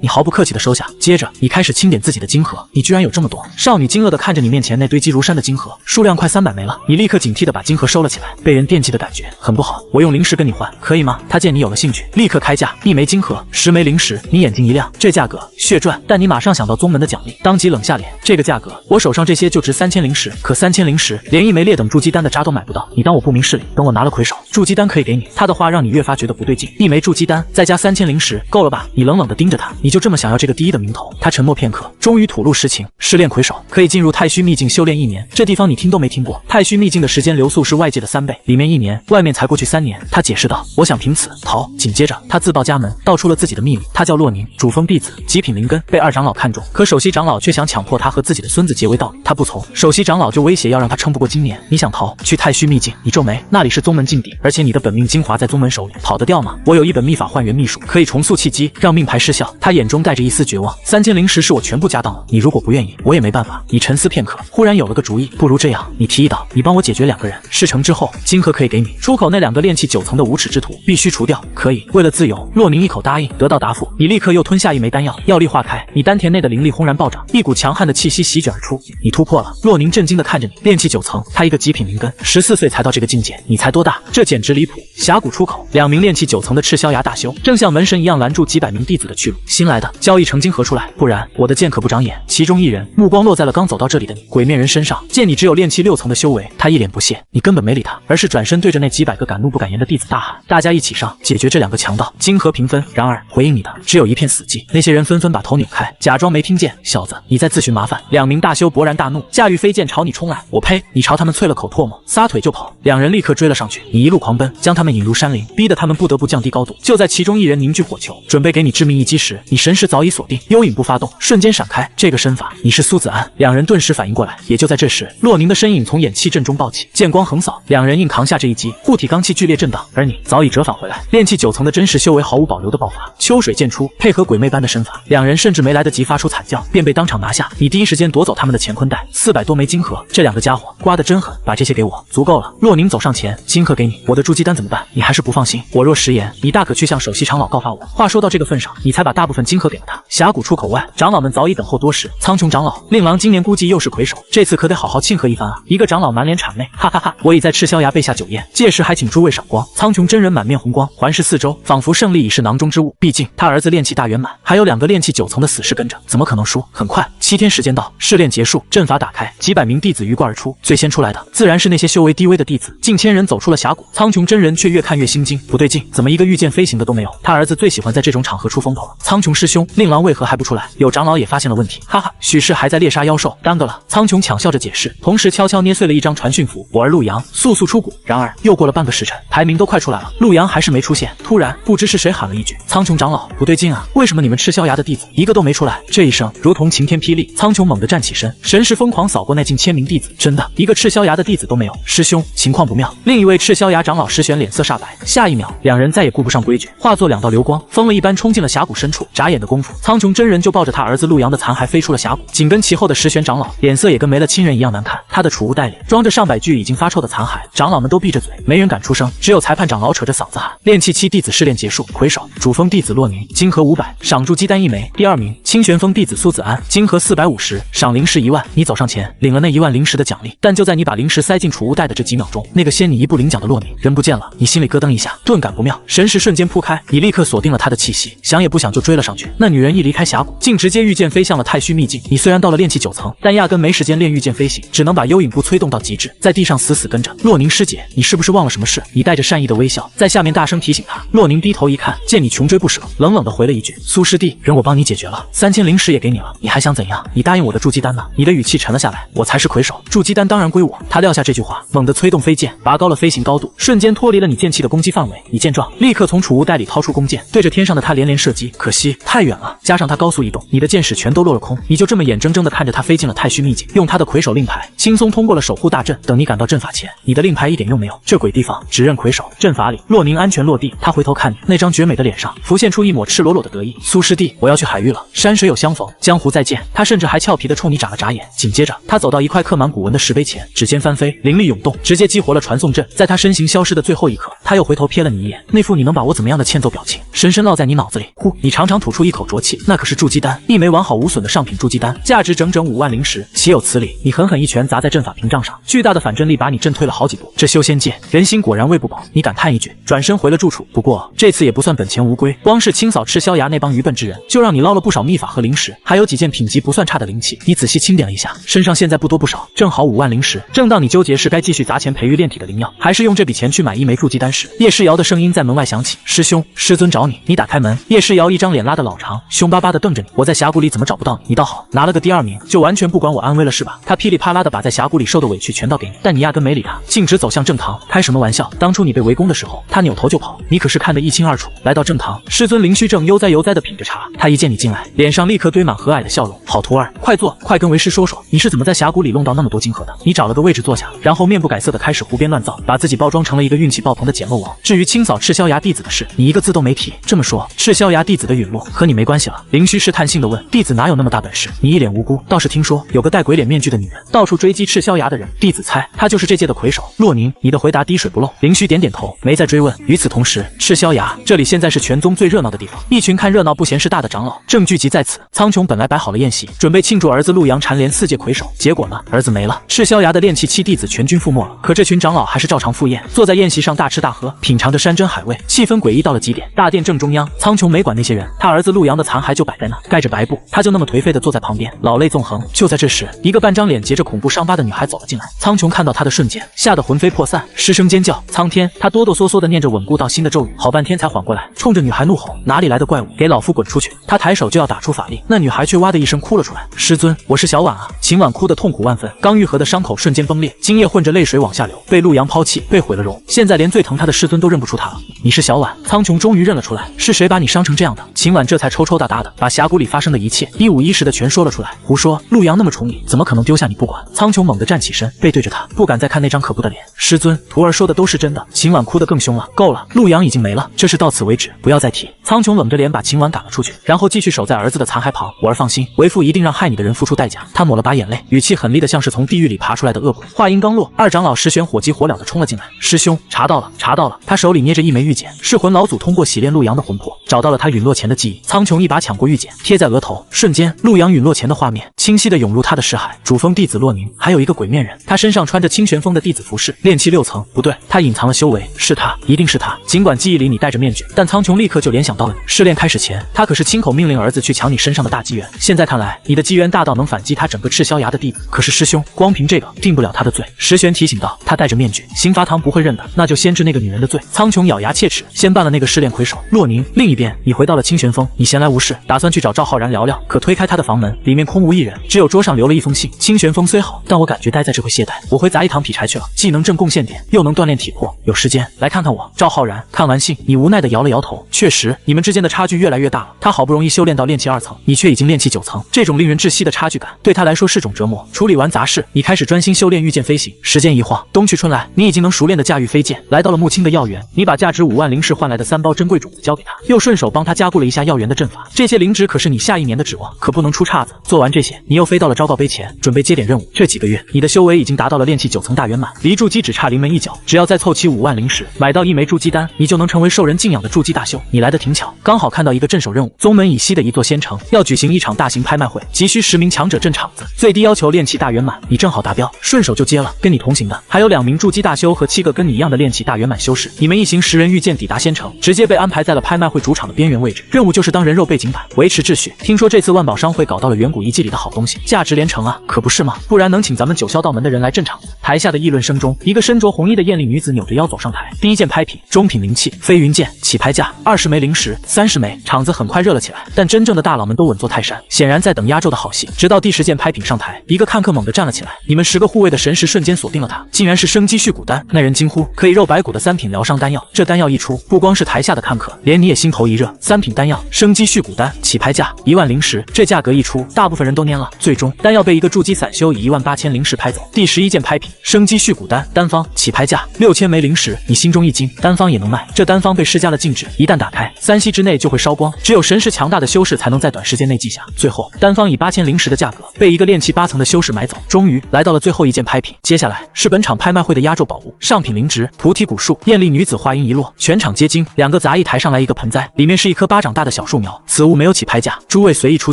你毫不客气地收下。接着，你开始清点自己的金盒，你居然有这么多！少女惊愕地看着你面前那堆积如山的金盒，数量快300枚了。你立刻警惕地把金盒收了起来，被人惦记的感觉很不好。我用灵石跟你换，可以吗？他见你有了兴趣，立刻开价，1枚金盒，10枚灵石。你眼睛一亮，这价格血赚！但你马上想到宗门的奖励，当即冷下脸。这个价格，我手上这些就值3000灵石，可3000灵石连1枚劣等筑基丹的渣都买不到。你当我不明事理？等我拿了魁首，筑基丹可以给你。他的话让你越发觉得不对劲，1枚筑基丹再加3000灵石，够了吧？你冷冷地盯着他，你就这么想要这个第一的名头？他沉默片刻，终于吐露实情：试炼魁首可以进入太虚秘境修炼1年。这地方你听都没听过？太虚秘境的时间流速是外界的3倍，里面1年，外面才过去3年。他解释道：我想凭此逃。紧接着他自报家门，道出了自己的秘密。他叫洛宁，主峰弟子，极品灵根，被2长老看中，可首席长老却想强迫他和自己的孙子结为道侣，他不从。首席长老就威胁要让他撑不过今年。你想逃去太虚秘境？你皱眉，那里是宗门禁地，而且你的本命精华在宗门手里，跑得掉吗？我有一本秘法换元秘术，可以重塑契机，让命牌失效。他眼中带着一丝绝望。3000灵石是我全部家当了，你如果不愿意，我也没办法。你沉思片刻，忽然有了个主意，不如这样，你提议道，你帮我解决2个人，事成之后，金盒可以给你，出口那2个炼气气9层的无耻之徒，必须除掉。可以，为了自由。洛宁一口答应。得到答复，你立刻又吞下一枚丹药，药力化开，你丹田内的灵力轰然暴涨，一股强悍的气息席卷而出。你突破了。洛宁震惊地看着你，炼气9层，他一个极品灵根，14岁才到这个境界，你才多大？这简直离谱！峡谷出口，2名炼气9层的赤霄崖大修正像门神一样拦住几百名弟子的去路。新来的交易成金河出来，不然我的剑可不长眼。其中一人目光落在了刚走到这里的你，鬼面人身上，见你只有炼气6层的修为，他一脸不屑，你根本没理他，而是转身对着那几百个敢怒不敢言的弟子大喊：大家一起上，解决这2个强盗，金河平分。然而回应你的只有一片死寂。那些人纷纷把头扭开，假装没听见。小子，你在自寻麻烦。2名大修勃然大怒，驾驭飞剑朝你冲来。我呸！你朝他们啐了口唾沫，撒腿就跑。2人立刻追了上去，你一路狂奔，将他们引入山林，逼得他们不得不降低高度。就在其中一人凝聚火球，准备给你致命一击时，你神识早已锁定，幽影步发动，瞬间闪开。这个身法，你是苏子安。2人顿时反应过来。也就在这时，洛宁的身影从掩气阵中暴起，剑光横扫，2人硬扛下这一击，护体罡气剧烈震荡，而你早已折返回来，炼气9层的真实修为毫无保留的爆发，秋水剑出，配合鬼魅般的身法，2人甚至没来得及发出惨叫，便被当场拿下。你第一时间夺走他们的乾坤袋，400多枚金盒，这2个家伙刮得真狠，把这些给我，足够了。洛宁走上前，金盒给你，我的筑基丹怎么办？你还是不放心？我若食言，你大可去向首席长老告发我。话说到这个份上，你才把大部分金盒给了他。峡谷出口外，长老们早已等候多时。苍穹长老，令郎今年估计又是魁首，这次可得好好庆贺一番啊！一个长老满脸谄媚，哈哈哈！我已在赤霄崖备下酒宴，届时还请诸位赏光。苍穹真人满面红光，环视四周，仿佛胜利已是囊中之物。毕竟他儿子炼气大圆满，还有2个炼气9层的死士跟着，怎么可能输？很快，7天时间到，试炼结束，阵法打开，几百名弟子鱼贯而出。最先出来的自然是那些修为低微的弟子，近1000人走出了峡谷。苍穹真人却越看越心惊，不对劲，怎么一个御剑飞行的都没有？他儿子最喜欢在这种场合出风头了。苍穹师兄，令郎为何还不出来？有长老也发现了问题，哈哈，许是还在猎杀妖兽，耽搁了。苍穹抢笑着解释，同时悄悄捏碎了一张传讯符。我儿陆阳速速出谷。然而又过了半个时辰，排名都快出来了，陆阳还是没出现。突然，不知是谁喊了一句：苍穹长老，不对劲啊！为什么你们赤霄崖的弟子一个都没出来？这一声如同晴天霹雳，苍穹猛地站起身，神识疯狂扫过那近1000名弟子，真的一个赤霄崖的弟子都没有。师兄，情况不妙。另一位赤霄崖长老石玄脸色煞白，下一秒，2人再也顾不上规矩，化作2道流光，疯了一般冲进了峡谷深处。眨眼的功夫，苍穹真人就抱着他儿子陆阳的残骸飞出了峡谷，紧跟其后的石玄长老脸色也跟没了亲人一样难看，他的储物袋里装着上百具已经发臭的残骸，长老们都闭着嘴，没人敢出声，只有裁判长老扯着嗓子喊：炼气7弟子试炼结束，魁首主峰弟子洛宁，金盒500，赏筑基丹1枚。第2名清玄峰弟子苏子安，金盒450，赏灵石1万。你走上前领了那1万灵石的奖励，但就在你把灵石塞进储物袋的这几秒钟，那个先你一步领奖的洛宁人不见了，你心里咯噔一下，顿感不妙，神识瞬间铺开，你立刻锁定了他的气息，想也不想就追了上去。那女人一离开峡谷，竟直接御剑飞向了太虚秘境。你虽然到了炼气9层，但压根没时间练御剑飞行，只能把幽影步催动到极致，在地上死死跟着。洛宁师姐，你是不是忘了什么事？你带着善意的微笑在下面大声提醒他。洛宁低头一看，见你穷追不舍，冷冷的回了一句：苏师弟，人我帮你解决了，3000灵石也给你了，你还想怎样？你答应我的筑基丹呢？你的语气沉了下来，我才是魁首，筑基丹当然归我。他撂下这句话，猛地催动飞剑，拔高了飞行高度，瞬间脱离了你剑气的攻击范围。你见状，立刻从储物袋里掏出弓箭，对着天上的他连连射击，可惜太远了，加上他高速移动，你的箭矢全都落了空。你就这么眼睁睁地看着他飞进了太虚秘境，用他的魁首令牌轻松通过了守护大阵。等你赶到阵法前，你的令牌一点用没有，这鬼地方只认魁首。阵法里，洛宁安全落地，他回头看你，那张绝美的脸上浮现出一抹赤裸裸的得意。苏师弟，我要去海域了，山水有相逢，江湖再见。他甚至还俏皮地冲你眨了眨眼。紧接着，他走到一块刻满古文的石碑前，指尖翻飞，灵力涌动，直接激活了传送阵。在他身形消失的最后一刻，他又回头瞥了你一眼，那副你能把我怎么样的欠揍表情，深深烙在你脑子里。呼，你长长吐出一口浊气，那可是筑基丹，一枚完好无损的上品筑基丹，价值整整5万灵石，岂有此理！你狠狠一拳砸在阵法屏障上，巨大的反震力把你震退了好几步。这修仙界，人心果然喂不饱。你感叹一句，转身回了住处。不过这次也不算本钱无归，光是清扫赤霄崖那帮愚笨之人，就让你捞了不少秘法和灵石，还有几件品级不算差的灵器。你仔细清点了一下，身上现在不多不少，正好5万灵石。正当你纠结是该继续砸钱培育炼体的灵药，还是用这笔钱去买一枚筑基丹时，叶诗瑶的声音在门外响起：师兄，师尊找你。你打开门，叶诗瑶一张脸拉得老长，凶巴巴地瞪着你。我在峡谷里怎么找不到你？你倒好，拿了个第2名，就完全不管我安危了是吧？他噼里啪啦地把在峡谷里受的委屈全倒给你，但你压根没理他，径直走向正堂。开什么玩笑？当初你被围攻的时候，他扭头就跑，你可是看得一清二楚。来到正堂，师尊灵虚正悠哉悠哉地品着茶，他一见你进来，脸上立刻堆满和蔼的笑容。好徒儿，快坐，快跟为师说说，你是怎么在峡谷里弄到那么多金盒的？你找了个位置坐下，然后面不改色地开始胡编乱造，把自己包装成了一个运气爆棚的捡漏王。至于清扫赤霄崖弟子的事，你一个字都没提。这么说，赤霄崖弟子的陨落和你没关系了？灵虚试探性地问。弟子哪有那么大本事？你一脸无辜，倒是听说有个戴鬼脸面具的女人到处追击赤霄崖的人，弟子猜她就是这届的魁首洛宁。你的回答滴水不漏。灵虚须点点头，没再追问。与此同时，赤霄崖这里现在是全宗最热闹的地方，一群看热闹不嫌事大的长老正聚集在此。苍穹本来摆好了宴席，准备庆祝儿子陆阳蝉联4届魁首，结果呢，儿子没了，赤霄崖的炼气7弟子全军覆没了。可这群长老还是照常赴宴，坐在宴席上大吃大喝，品尝着山珍海味，气氛诡异到了极点。大殿正中央，苍穹没管那些人，他儿子陆阳的残骸就摆在那，盖着白布，他就那么颓废地坐在旁边，老泪纵横。就在这时，一个半张脸结着恐怖伤疤的女孩走了进来，苍穹看到她的瞬间，吓得魂飞魄散，失声尖叫。苍天，他哆哆嗦嗦地念着稳固到心的咒语，好半天才缓过来，冲着女孩怒吼：“哪里来的怪物，给老夫滚出去！”他抬手就要打出法力，那女孩却哇的一声哭了出来：“师尊，我是小婉啊！”秦婉哭得痛苦万分，刚愈合的伤口瞬间崩裂，精液混着泪水往下流，被陆阳抛弃，被毁了容，现在连最疼他的师尊都认不出他了。你是小婉？苍穹终于认了出来，是谁把你伤成这样的？秦婉这才抽抽搭搭的把峡谷里发生的一切一五一十的全说了出来。胡说，陆阳那么宠你，怎么可能丢下你不管？苍穹猛地站起身，背对着他，不敢再看那张可怖的脸。师尊，徒儿说的都是真的。秦婉哭得更凶了。够了，陆阳已经没了，这事到此为止，不要再提。苍穹冷着脸把秦婉赶了出去，然后继续守在儿子的残骸旁。我儿放心，为父一定让害你的人付出代价。他抹了把眼泪，语气狠厉的像是从地狱里爬出来的恶鬼。话音刚落，二长老石玄火急火燎的冲了进来。师兄，查到了，查到了。他手里捏着一枚玉简，噬魂老祖通过洗炼陆阳的魂魄，找到了他陨落前的记忆。苍穹一把抢过玉简，贴在额头，瞬间，陆阳陨落前的画面清晰的涌入他的视海。主峰弟子洛宁，还有一个鬼面人，他身上穿着清玄峰的弟子服饰，炼气6层。不对，他隐藏了修为，是他，一定是他。尽管记忆里你戴着面具，但苍穹立刻就联想到了你。试炼开始前，他可是亲口命令儿子去抢你身上的大机缘。现在看来，你的机缘大到能反击他整个赤霄崖的地步。可是师兄，光凭这个定不了他的罪。石玄提醒道，他戴着面具，刑罚堂不会认的，那就先治那个女人的罪。苍穹咬牙切齿，先办了那个试炼魁首。洛宁，另一边，你回到了清玄峰，你闲来无事，打算去找赵浩然聊聊。可推开他的房门，里面空无一人，只有桌上留了一封信。清玄峰虽好，但我感觉待在这会懈怠，我会砸一堂劈柴去了，既能挣贡献点，又能锻炼体魄。有时间来看看我。赵浩然看完信，你无奈地摇了摇头。确实，你们之间的差距越来越大了。他好不容易修炼到炼气2层，你却已经炼气9层，这种令人窒息的差距感，对他来说是种折磨。处理完杂事，你开始专心修炼御剑飞行。时间一晃，冬去春来，你已经能熟练地驾驭飞剑。来到了木青的药园，你把价值5万灵石换来的3包珍贵种子交给他，又顺手帮他加固了一下药园的阵法。这些灵芝可是你下1年的指望，可不能出岔子。做完这些，你又飞到了昭告碑前，准备接点任务。这几个月，你的修为已经达到了炼气9层大圆满，离筑基只差临门一脚。只要再凑齐5万灵石，买到1枚筑基丹，你就能成为受人敬仰的筑基大修。你来得挺巧，刚好看到一个镇守任务，宗门以西的一座仙城要举行一场大型拍卖会，急需10名强者镇场子，最低要求炼气大圆满。你正好达标，顺手就接了。跟你同行的还有2名筑基大修和7个跟你一样的炼气大圆满修士。你们一行10人御剑抵达仙城，直接被安排在了拍卖会主场的边缘位置，任务就是当人肉背景板，维持秩序。听说这次万宝商会搞到了远古遗迹里的好东西，价值连城啊，可不是吗？不然能请咱们九霄道门的人来镇场子。台下的议论声中，一个身着红衣的艳丽女子扭着腰走上台。第一件拍品，中品灵气飞云剑，起拍价20枚灵石，30枚。场子很快热了起来，但真正的大佬们都稳坐泰山，显然在等压轴的好戏。直到第10件拍品上台，一个看客猛地站了起来，你们10个护卫的神识瞬间锁定了他，竟然是生机续骨丹。那人惊呼，可以肉白骨的3品疗伤丹药。这丹药一出，不光是台下的看客，连你也心头一热。3品丹药，生机续骨丹，起拍价1万灵石。这价格一出，大部分人都蔫了。最终，丹药被一个筑基散修以18000灵石拍走。第11件拍品，生机续骨丹，单方，起拍价6000枚灵石。你心中一惊，单方也能卖？这单方被施加了禁制，一旦打开，3息之内就会烧光，只有神识强大的修士才能在短时间内记下。最后，单方以8000灵石的价格被一个炼气8层的修士买走。终于来到了最后一件拍品，接下来是本场拍卖会的压轴宝物，上品灵芝菩提古树。艳丽女子话音一落，全场皆惊。2个杂役抬上来一个盆栽，里面是一棵巴掌大的小树苗，此物没有起拍价，诸位随意出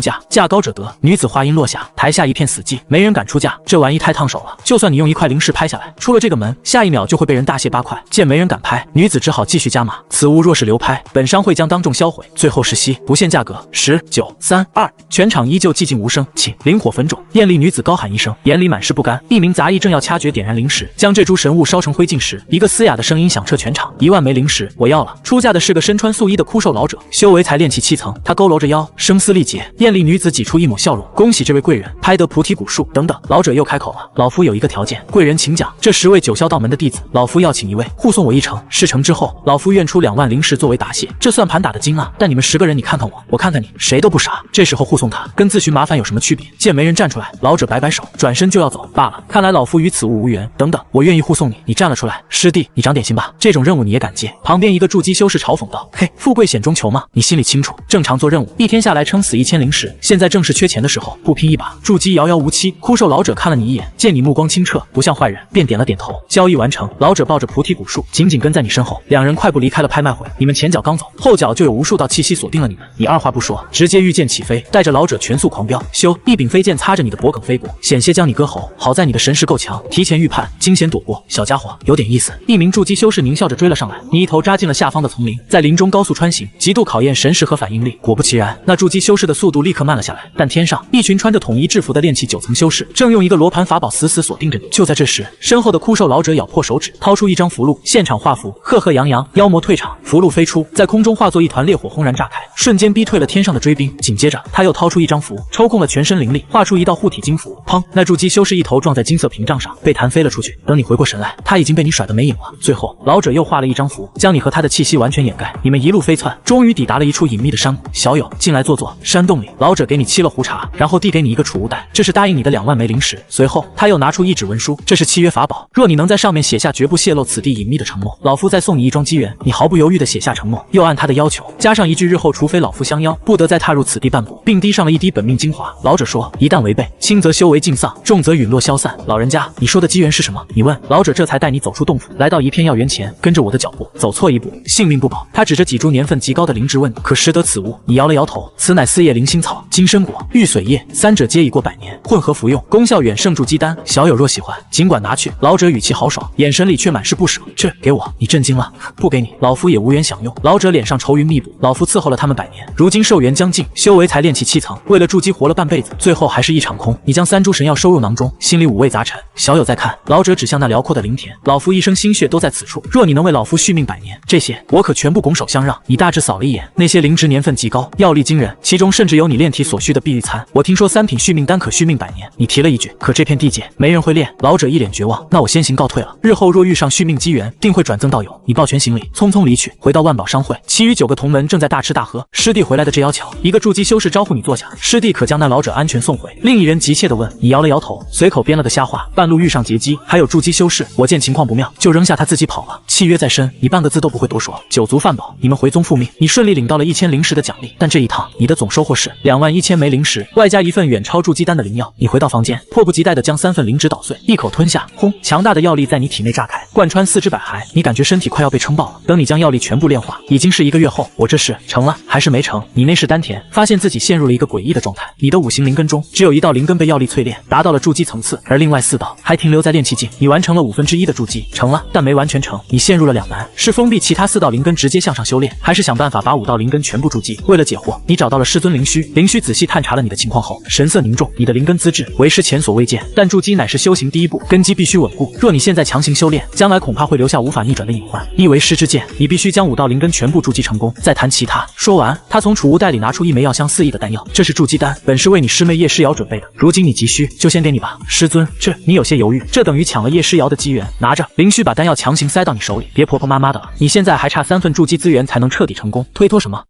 价，价高者得。女子话音落下，台下一片死寂，没人敢出价，这玩意太烫手了，就算你用1块灵石拍下来，出了这个门，下一秒就会被人大卸8块。见没人敢拍，女子只好继续加码，此物若是流拍，本商会将当众销毁。最后10息，不限价格，10、9、3、2，全场依旧寂静无声。请灵火焚种。艳丽女子高喊一声，眼里满是不甘。一名杂役正要掐诀点燃灵石，将这株神物烧成灰烬时，一个嘶哑的声音响彻全场：1万枚灵石，我要了。出价的是个身穿素衣的枯瘦老者，修为才炼气7层。他佝偻着腰，声嘶力竭。艳丽女子挤出一抹笑容，恭喜这位贵人拍得菩提古树。等等，老者又开口了，老夫有一个条件，贵人请讲。这10位九霄道门的弟子，老夫要请1位护送我一程，事成之后，老夫愿出2万灵石。士作为答谢，这算盘打得精啊！但你们10个人，你看看我，我看看你，谁都不傻。这时候护送他，跟自寻麻烦有什么区别？见没人站出来，老者摆摆手，转身就要走。罢了，看来老夫与此物无缘。等等，我愿意护送你。你站了出来，师弟，你长点心吧，这种任务你也敢接？旁边一个筑基修士嘲讽道：“嘿，富贵险中求嘛，你心里清楚。正常做任务，一天下来撑死1000灵石，现在正是缺钱的时候，不拼一把，筑基遥遥无期。”枯瘦老者看了你一眼，见你目光清澈，不像坏人，便点了点头。交易完成，老者抱着菩提古树，紧紧跟在你身后，两人快步离开了拍卖会。你们前脚刚走，后脚就有无数道气息锁定了你们。你二话不说，直接御剑起飞，带着老者全速狂飙。咻！一柄飞剑擦着你的脖颈飞过，险些将你割喉。好在你的神识够强，提前预判，惊险躲过。小家伙有点意思。一名筑基修士狞笑着追了上来，你一头扎进了下方的丛林，在林中高速穿行，极度考验神识和反应力。果不其然，那筑基修士的速度立刻慢了下来。但天上一群穿着统一制服的炼器9层修士，正用一个罗盘法宝死死锁定着你。就在这时，身后的枯瘦老者咬破手指，掏出一张符箓，现场画符，赫赫扬扬，妖魔退场。符箓飞出，在空中化作一团烈火，轰然炸开，瞬间逼退了天上的追兵。紧接着，他又掏出一张符，抽空了全身灵力，画出一道护体金符。砰！那筑基修士一头撞在金色屏障上，被弹飞了出去。等你回过神来，他已经被你甩得没影了。最后，老者又画了一张符，将你和他的气息完全掩盖。你们一路飞窜，终于抵达了一处隐秘的山谷。小友，进来坐坐。山洞里，老者给你沏了壶茶，然后递给你一个储物袋，这是答应你的2万枚灵石。随后，他又拿出一纸文书，这是契约法宝，若你能在上面写下绝不泄露此地隐秘的承诺，老夫再送你一桩机缘。你毫不犹豫地写下承诺，又按他的要求加上一句日后除非老夫相邀，不得再踏入此地半步，并滴上了一滴本命精华。老者说，一旦违背，轻则修为尽丧，重则陨落消散。老人家，你说的机缘是什么？你问。老者这才带你走出洞府，来到一片药园前，跟着我的脚步，走错一步，性命不保。他指着几株年份极高的灵芝问你，可识得此物？你摇了摇头，此乃4叶灵心草、金参果、玉髓叶，3者皆已过100年，混合服用，功效远胜筑基丹。小友若喜欢，尽管拿去。老者语气豪爽，眼神里却满是不舍。这给我，你震惊了？不给你，老夫也无缘享用。老者脸上愁云密布，老夫伺候了他们100年，如今寿元将近，修为才炼气7层，为了筑基活了半辈子，最后还是一场空。你将3株神药收入囊中，心里五味杂陈。小友再看，老者指向那辽阔的林田，老夫一生心血都在此处，若你能为老夫续命100年，这些我可全部拱手相让。你大致扫了一眼，那些灵芝年份极高，药力惊人，其中甚至有你炼体所需的碧玉参。我听说3品续命丹可续命100年，你提了一句，可这片地界没人会炼。老者一脸绝望，那我先行告退了，日后若遇上续命机缘，定会转赠道友。你抱拳行礼，匆匆离去，回到万宝商会，其余9个同门正在大吃大喝。师弟回来的这妖巧，一个筑基修士招呼你坐下，师弟可将那老者安全送回。另一人急切地问，你摇了摇头，随口编了个瞎话，半路遇上劫机，还有筑基修士，我见情况不妙，就扔下他自己跑了。契约在身，你半个字都不会多说。9族饭饱，你们回宗复命，你顺利领到了1000灵石的奖励，但这一趟你的总收获是21000枚灵石，外加一份远超筑基丹的灵药。你回到房间，迫不及待地将3份灵芝捣碎，一口吞下，轰！强大的药力在你体内炸开，贯穿4肢百骸，你感觉身体快要被撑爆了。等你将药力全部炼化，已经是1个月后。我这是成了还是没成？你内视丹田，发现自己陷入了一个诡异的状态。你的5行灵根中，只有1道灵根被药力淬炼，达到了筑基层次，而另外4道还停留在炼气境。你完成了1/5的筑基，成了，但没完全成。你陷入了两难，是封闭其他4道灵根直接向上修炼，还是想办法把5道灵根全部筑基？为了解惑，你找到了师尊灵虚。灵虚仔细探查了你的情况后，神色凝重，你的灵根资质为师前所未见，但筑基乃是修行第一步，根基必须稳固。若你现在强行修炼，将来恐怕会留下无法逆转的隐患。一为师之见，你必须将5道灵根全部筑基成功，再谈其他。说完，他从储物袋里拿出一枚药香4溢的丹药，这是筑基丹，本是为你师妹叶诗瑶准备的，如今你急需，就先给你吧。师尊，你有些犹豫，这等于抢了叶诗瑶的机缘。拿着，灵虚把丹药强行塞到你手里，别婆婆妈妈的了，你现在还差3份筑基资源才能彻底成功，推脱什么？